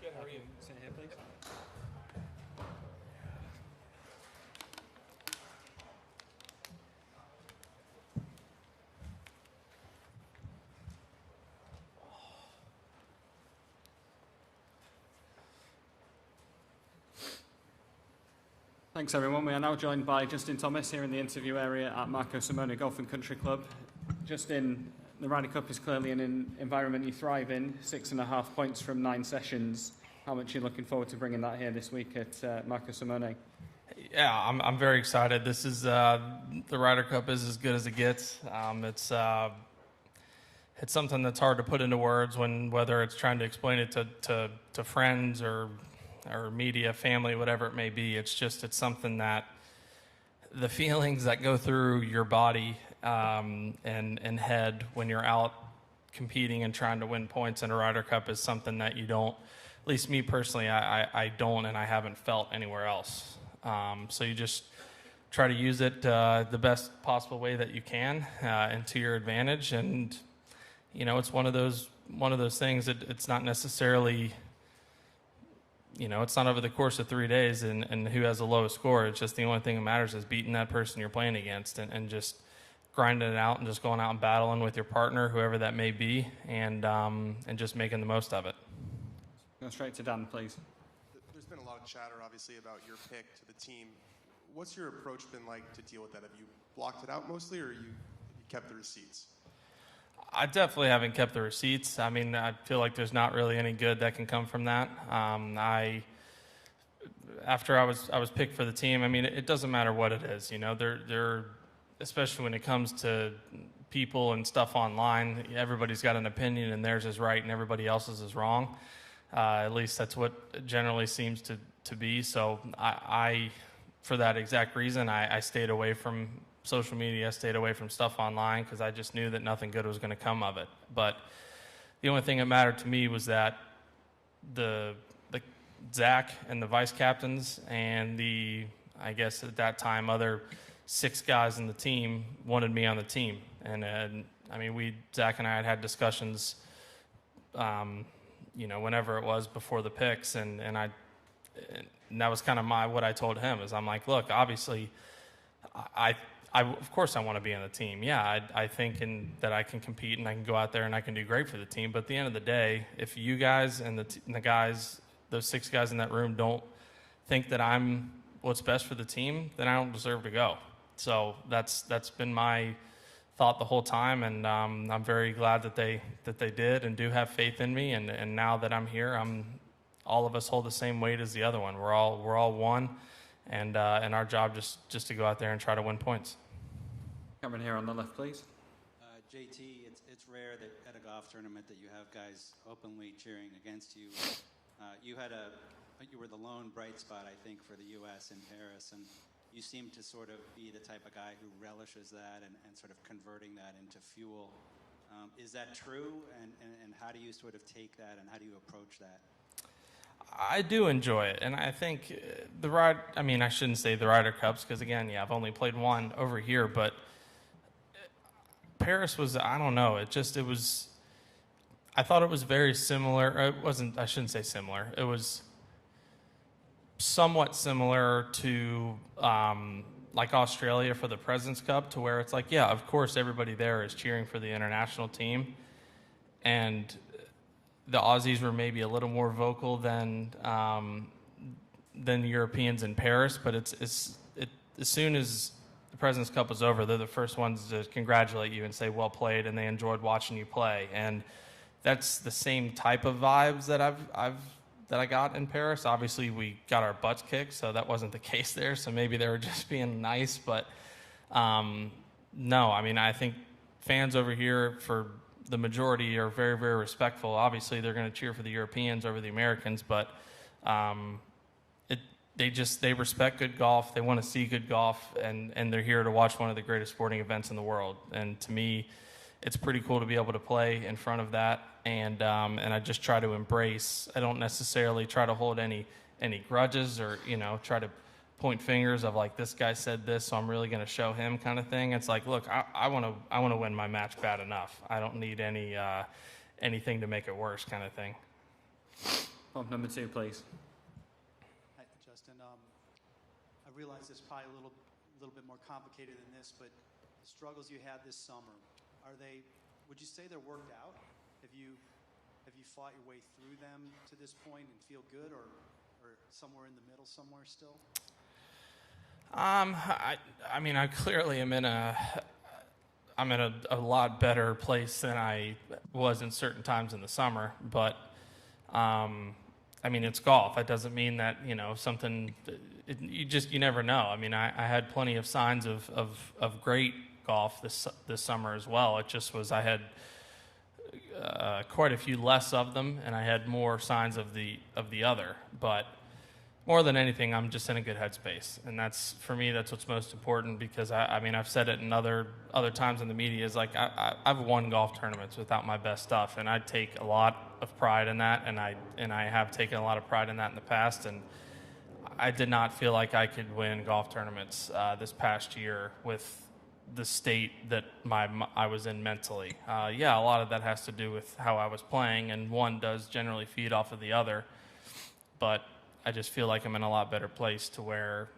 Good, how are you? Sit here, please. Thanks, everyone. We are now joined by Justin Thomas here in the interview area at Marco Simone Golf and Country Club. Justin, the Ryder Cup is clearly an environment you thrive in. 6.5 points from 9 sessions. How much are you looking forward to bringing that here this week at Marco Simone? Yeah, I'm very excited. This is the Ryder Cup is as good as it gets. It's something that's hard to put into words whether it's trying to explain it to friends or media, family, whatever it may be. It's something that the feelings that go through your body and head when you're out competing and trying to win points in a Ryder Cup is something that you don't, at least me personally, I don't, and I haven't felt anywhere else. So you just try to use it the best possible way that you can and to your advantage. And it's one of those things that it's not necessarily, it's not over the course of 3 days and who has the lowest score. It's just the only thing that matters is beating that person you're playing against and just grinding it out and just going out and battling with your partner, whoever that may be, and just making the most of it. Go straight to Dan, please. There's been a lot of chatter, obviously, about your pick to the team. What's your approach been like to deal with that? Have you blocked it out mostly, or you kept the receipts? I definitely haven't kept the receipts. I mean, I feel like there's not really any good that can come from that. After I was picked for the team, I mean, it doesn't matter what it is. They're especially when it comes to people and stuff online, everybody's got an opinion and theirs is right and everybody else's is wrong. At least that's what generally seems to be. So I for that exact reason, I stayed away from social media, stayed away from stuff online because I just knew that nothing good was going to come of it. But the only thing that mattered to me was that the Zach and the vice captains and I guess at that time, other 6 guys in the team wanted me on the team. And I mean, Zach and I had discussions, whenever it was before the picks, and that was kind of what I told him is I'm like, look, obviously, I of course I want to be on the team. Yeah, I think that I can compete and I can go out there and I can do great for the team. But at the end of the day, if you guys and the guys, those 6 guys in that room don't think that I'm what's best for the team, then I don't deserve to go. So that's been my thought the whole time, and I'm very glad that they did and do have faith in me. And now that I'm here, all of us hold the same weight as the other one. We're all one, and our job just to go out there and try to win points. Coming here on the left, please. JT, it's rare that at a golf tournament that you have guys openly cheering against you. You were the lone bright spot, I think, for the U.S. in Paris, and you seem to sort of be the type of guy who relishes that and sort of converting that into fuel. Is that true? And how do you sort of take that and how do you approach that? I do enjoy it, and I think I shouldn't say the Ryder Cups because, again, I've only played one over here, but Paris was, I don't know, I thought it was very similar. It wasn't, I shouldn't say similar. It was somewhat similar to like Australia for the President's Cup, to where it's like, yeah, of course everybody there is cheering for the international team, and the Aussies were maybe a little more vocal than Europeans in Paris. But as soon as the President's Cup was over, they're the first ones to congratulate you and say well played, and they enjoyed watching you play. And that's the same type of vibes that I got in Paris. Obviously, we got our butts kicked, so that wasn't the case there. So maybe they were just being nice. But no, I mean, I think fans over here, for the majority, are very, very respectful. Obviously, they're going to cheer for the Europeans over the Americans, but they respect good golf. They want to see good golf, and they're here to watch one of the greatest sporting events in the world. And to me, it's pretty cool to be able to play in front of that, and I just try to embrace. I don't necessarily try to hold any grudges or try to point fingers of like, this guy said this, so I'm really going to show him kind of thing. It's like, look, I want to win my match bad enough. I don't need anything to make it worse kind of thing. Pump number 2, please. Hi, Justin. I realize it's probably a little bit more complicated than this, but the struggles you had this summer, would you say they're worked out? Have you fought your way through them to this point and feel good, or somewhere in the middle somewhere still? I mean, I clearly am I'm in a lot better place than I was in certain times in the summer, but I mean, it's golf. That doesn't mean that something. You never know. I mean, I had plenty of signs of great golf this summer as well. It just was I had quite a few less of them, and I had more signs of the other. But more than anything, I'm just in a good headspace, and that's, for me, that's what's most important, because I mean, I've said it in other times in the media, is like I've won golf tournaments without my best stuff, and I take a lot of pride in that, and I have taken a lot of pride in that in the past, and I did not feel like I could win golf tournaments this past year with the state that I was in mentally. Yeah, a lot of that has to do with how I was playing, and one does generally feed off of the other, but I just feel like I'm in a lot better place to where,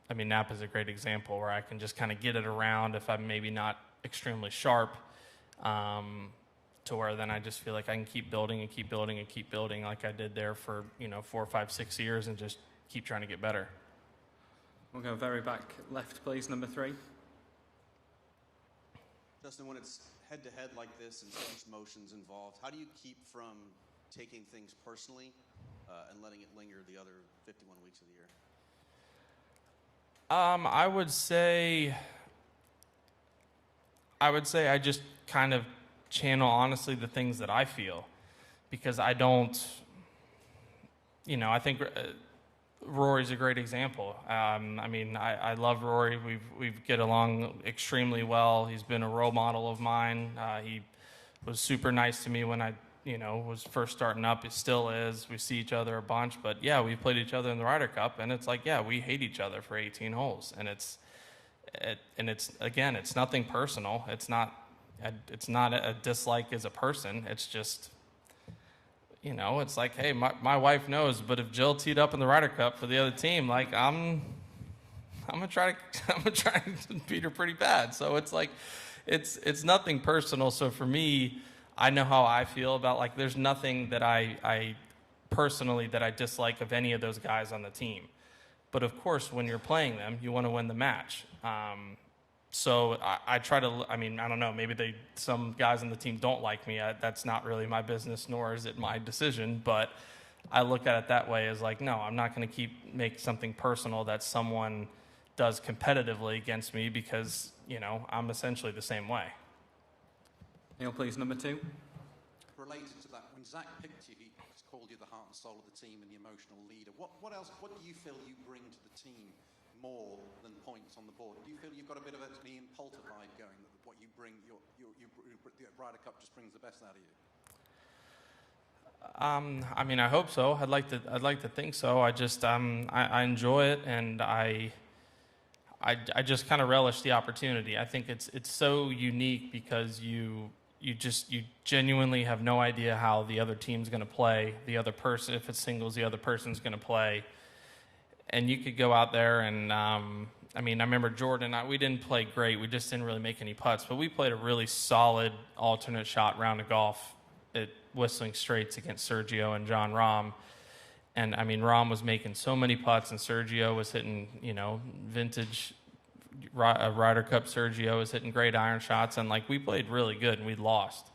I mean, Napa's a great example where I can just kind of get it around if I'm maybe not extremely sharp, to where then I just feel like I can keep building and keep building and keep building like I did there for, 4, 5, 6 years, and just keep trying to get better. We'll go very back left, please, number 3. Justin, when it's head-to-head like this and so much emotions involved, how do you keep from taking things personally and letting it linger the other 51 weeks of the year? I would say I just kind of channel, honestly, the things that I feel, because I don't, I think Rory's a great example. I mean, I love Rory. We get along extremely well. He's been a role model of mine. He was super nice to me when I was first starting up. It still is. We see each other a bunch, but yeah, we played each other in the Ryder Cup, and it's like, yeah, we hate each other for 18 holes, and it's again, it's nothing personal. It's not a dislike as a person. It's just, it's like, hey, my wife knows, but if Jill teed up in the Ryder Cup for the other team, like I'm gonna try to beat her pretty bad. So it's like, it's nothing personal. So for me, I know how I feel about, like, there's nothing that I personally that I dislike of any of those guys on the team. But of course, when you're playing them, you want to win the match. So I try to, I mean, I don't know, maybe some guys on the team don't like me. That's not really my business, nor is it my decision. But I look at it that way, as like, no, I'm not going to make something personal that someone does competitively against me, because, I'm essentially the same way. Neil, please, number 2. Related to that, when Zach picked you, he called you the heart and soul of the team and the emotional leader. What else? What do you feel you bring to the team more than points on the board? Do you feel you've got a bit of the Ian Poulter vibe going? That what you bring, the Ryder Cup just brings the best out of you. I mean, I hope so. I'd like to think so. I just I enjoy it, and I just kind of relish the opportunity. I think it's so unique, because you genuinely have no idea how the other team's going to play. The other person, if it's singles, the other person's going to play. And you could go out there and, I mean, I remember Jordan, we didn't play great. We just didn't really make any putts. But we played a really solid alternate shot round of golf at Whistling Straits against Sergio and John Rahm. And, I mean, Rahm was making so many putts, and Sergio was hitting, vintage Ryder Cup Sergio was hitting great iron shots. And, like, we played really good, and we lost.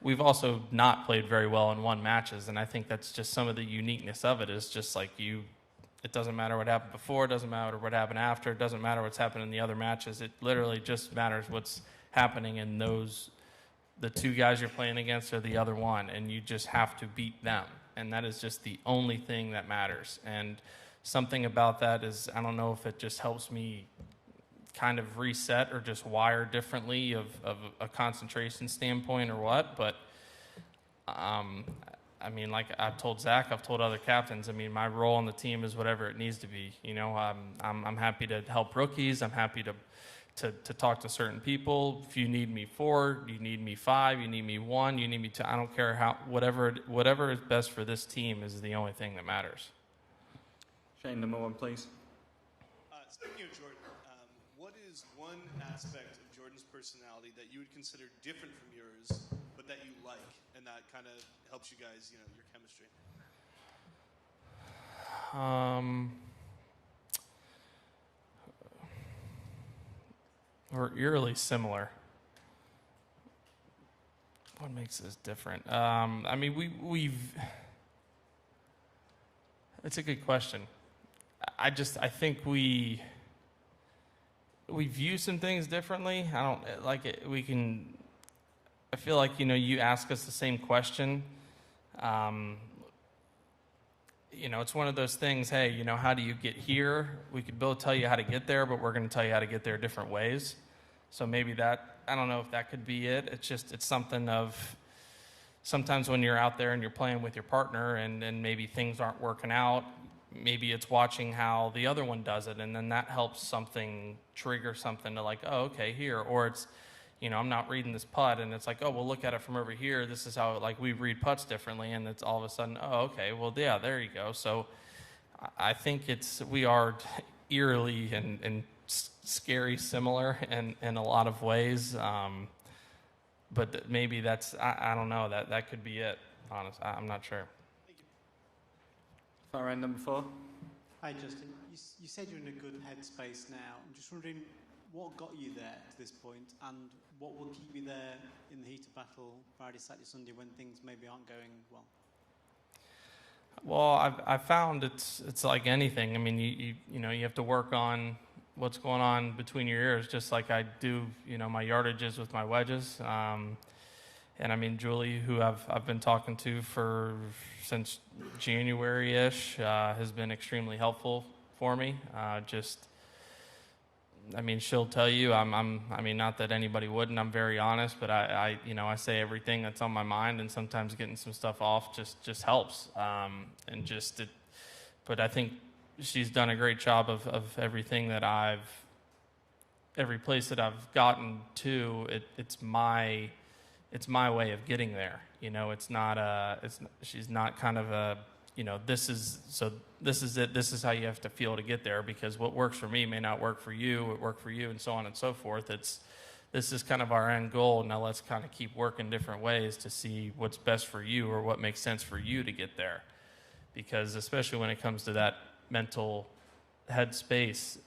We've also not played very well and won matches, and I think that's just some of the uniqueness of it, is just like it doesn't matter what happened before, it doesn't matter what happened after, it doesn't matter what's happened in the other matches. It literally just matters what's happening in the 2 guys you're playing against or the other one, and you just have to beat them. And that is just the only thing that matters. And something about that is, I don't know if it just helps me kind of reset or just wire differently of a concentration standpoint or what, but I mean, like I've told Zach, I've told other captains, I mean, my role on the team is whatever it needs to be. I'm happy to help rookies. I'm happy to talk to certain people. If you need me 4, you need me 5, you need me 1, you need me 2. I don't care whatever is best for this team is the only thing that matters. Shane, number 1, please. Speaking of Jordan, what is one aspect of Jordan's personality that you would consider different from yours, but that you like, and that kind of helps you guys, your chemistry? We're eerily similar. What makes us different? I mean, it's a good question. I think we view some things differently. I don't like it. I feel like, you ask us the same question. it's one of those things, hey, how do you get here? We could both tell you how to get there, but we're going to tell you how to get there different ways. So maybe that, I don't know if that could be it. It's something of, sometimes when you're out there and you're playing with your partner and maybe things aren't working out, maybe it's watching how the other one does it, and then that helps trigger something to like, oh, okay, here. Or it's, I'm not reading this putt, and it's like, oh, well, look at it from over here. This is how, we read putts differently, and it's all of a sudden, oh, okay, well, yeah, there you go. So I think we are eerily and scary similar in a lot of ways. But maybe that's, I don't know, that could be it, honestly. I'm not sure. Far end number 4. Hi, Justin. You said you're in a good headspace now. I'm just wondering what got you there to this point, and what will keep you there in the heat of battle Friday, Saturday, Sunday when things maybe aren't going well? Well, I found it's like anything. I mean, you have to work on what's going on between your ears, just like I do, my yardages with my wedges. And I mean, Julie, who I've been talking to since January-ish, has been extremely helpful for me. She'll tell you, not that anybody wouldn't, I'm very honest, but I say everything that's on my mind, and sometimes getting some stuff off just helps. But I think she's done a great job of everything that every place that I've gotten to, it's my way of getting there. It's not she's not kind of a, this is it, this is how you have to feel to get there, because what works for me may not work for you, it worked for you, and so on and so forth. This is kind of our end goal. Now let's kind of keep working different ways to see what's best for you or what makes sense for you to get there. Because especially when it comes to that mental headspace,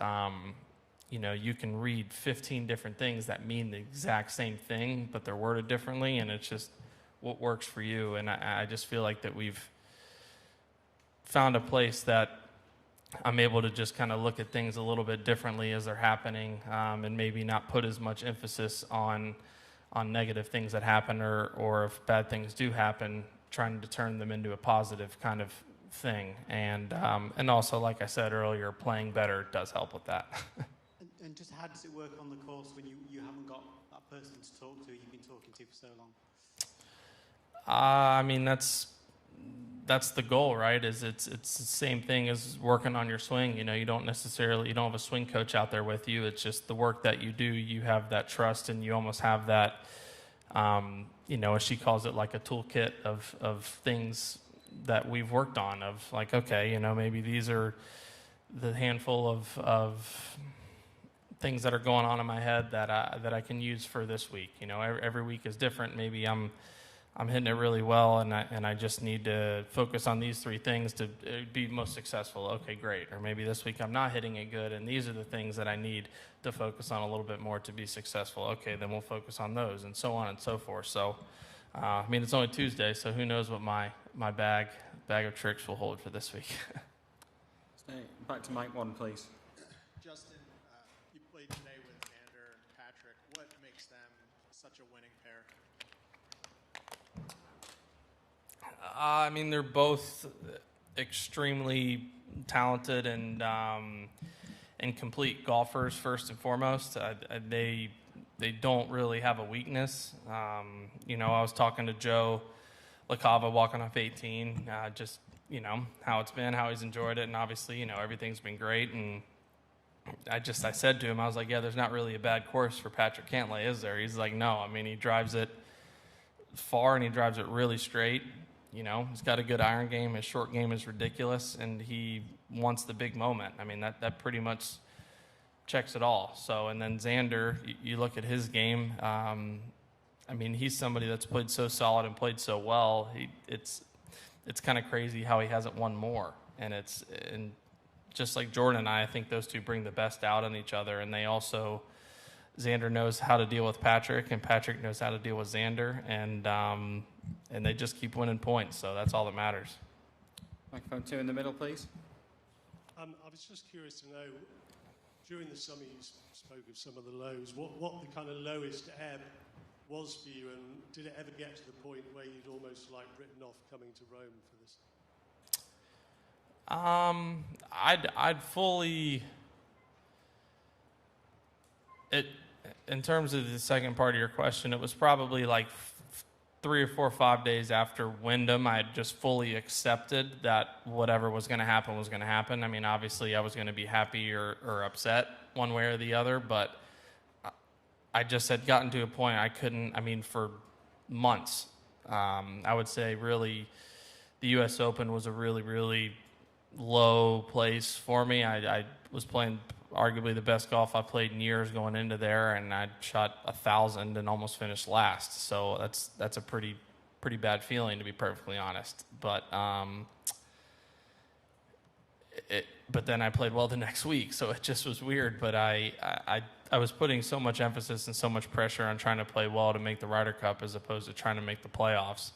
you can read 15 different things that mean the exact same thing, but they're worded differently, and it's just what works for you. And I just feel like that we've found a place that I'm able to just kind of look at things a little bit differently as they're happening, and maybe not put as much emphasis on negative things that happen, or if bad things do happen, trying to turn them into a positive kind of thing. And also, like I said earlier, playing better does help with that. And just how does it work on the course when you haven't got that person to talk to you've been talking to for so long? That's the goal, right? It's the same thing as working on your swing. You don't have a swing coach out there with you. It's just the work that you do. You have that trust, and you almost have that, as she calls it, like a toolkit of things that we've worked on. Of like, okay, maybe these are the handful of things that are going on in my head that I can use for this week. Every week is different. Maybe I'm hitting it really well, and I just need to focus on these 3 things to be most successful. Okay, great. Or maybe this week I'm not hitting it good, and these are the things that I need to focus on a little bit more to be successful. Okay, then we'll focus on those, and so on and so forth. So, it's only Tuesday, so who knows what my bag of tricks will hold for this week. Back to mic 1, please. Justin, you played today with Xander and Patrick. What makes them such a winning pair? They're both extremely talented and complete golfers, first and foremost. They don't really have a weakness. I was talking to Joe LaCava walking off 18, how it's been, how he's enjoyed it, and obviously, everything's been great. And I said to him, I was like, yeah, there's not really a bad course for Patrick Cantlay, is there? He's like, no. He drives it far, and he drives it really straight. He's got a good iron game. His short game is ridiculous, and he wants the big moment. That pretty much checks it all. So, and then Xander, you look at his game. He's somebody that's played so solid and played so well. It's kind of crazy how he hasn't won more. And just like Jordan and I think those two bring the best out in each other, and they also. Xander knows how to deal with Patrick, and Patrick knows how to deal with Xander, and they just keep winning points. So that's all that matters. Microphone 2 in the middle, please. I was just curious to know, during the summer you spoke of some of the lows. What the kind of lowest ebb was for you, and did it ever get to the point where you'd almost written off coming to Rome for this? I'd fully. In terms of the second part of your question, it was probably like 3 or 4 or 5 days after Wyndham, I had just fully accepted that whatever was going to happen was going to happen. I mean, obviously, I was going to be happy or upset one way or the other, but I just had gotten to a point I couldn't, I mean, for months. I would say really the U.S. Open was a really, really low place for me. I was playing arguably the best golf I've played in years going into there, and I shot 1,000 and almost finished last. So that's a pretty bad feeling, to be perfectly honest. But then I played well the next week, so it just was weird. But I was putting so much emphasis and so much pressure on trying to play well to make the Ryder Cup as opposed to trying to make the playoffs,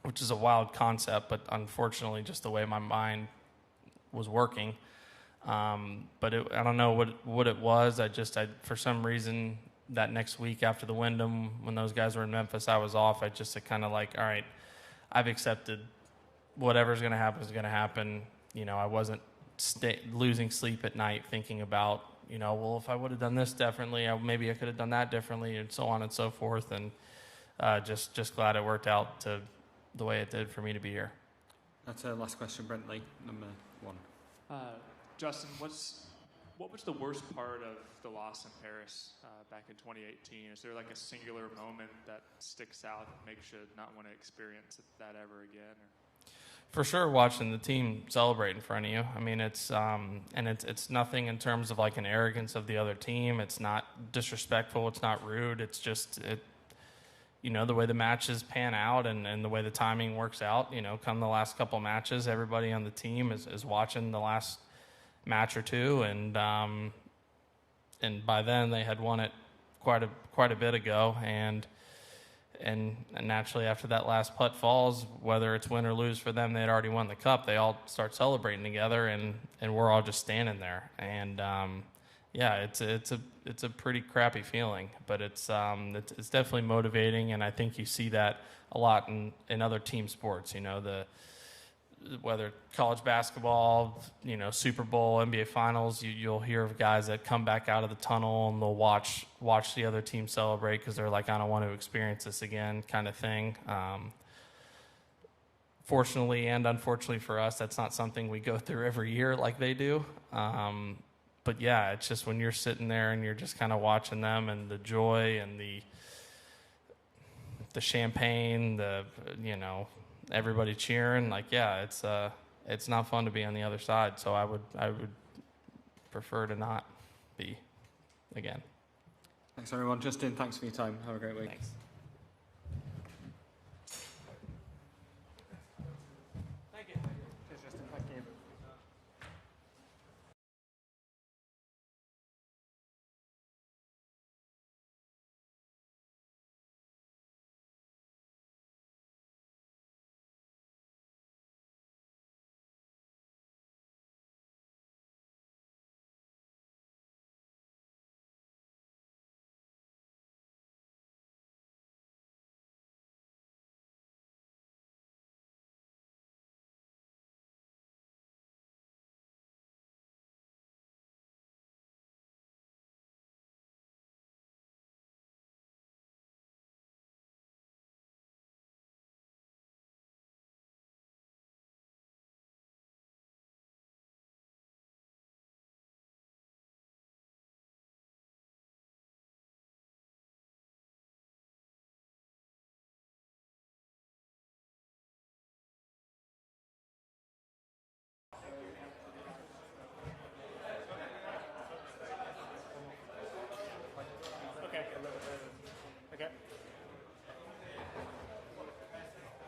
which is a wild concept, but unfortunately just the way my mind was working. But I don't know what it was. I for some reason that next week after the Wyndham, when those guys were in Memphis, I was off. I just kind of like, all right, I've accepted whatever's going to happen is going to happen. You know, I wasn't losing sleep at night thinking about, you know, well, if I would have done this differently, maybe I could have done that differently, and so on and so forth. And just glad it worked out to the way it did for me to be here. That's our last question, Brentley, number 1. Justin, what was the worst part of the loss in Paris back in 2018? Is there like a singular moment that sticks out that makes you not want to experience that ever again? Or? For sure, watching the team celebrate in front of you. I mean, it's nothing in terms of like an arrogance of the other team. It's not disrespectful. It's not rude. It's just you know, the way the matches pan out and the way the timing works out. You know, come the last couple matches, everybody on the team is watching the last match or two, and by then they had won it quite a bit ago, and naturally after that last putt falls, whether it's win or lose for them, they had already won the cup. They all start celebrating together, and we're all just standing there, and yeah, it's a pretty crappy feeling, but it's definitely motivating, and I think you see that a lot in other team sports. You know, whether college basketball, you know, Super Bowl, NBA Finals, you'll hear of guys that come back out of the tunnel and they'll watch the other team celebrate because they're like, I don't want to experience this again, kind of thing. Fortunately and unfortunately for us, that's not something we go through every year like they do. But yeah, it's just when you're sitting there and you're just kind of watching them and the joy and the champagne, you know, everybody cheering, like, yeah, it's not fun to be on the other side. So I would prefer to not be again. Thanks everyone. Justin, thanks for your time. Have a great week. Thanks.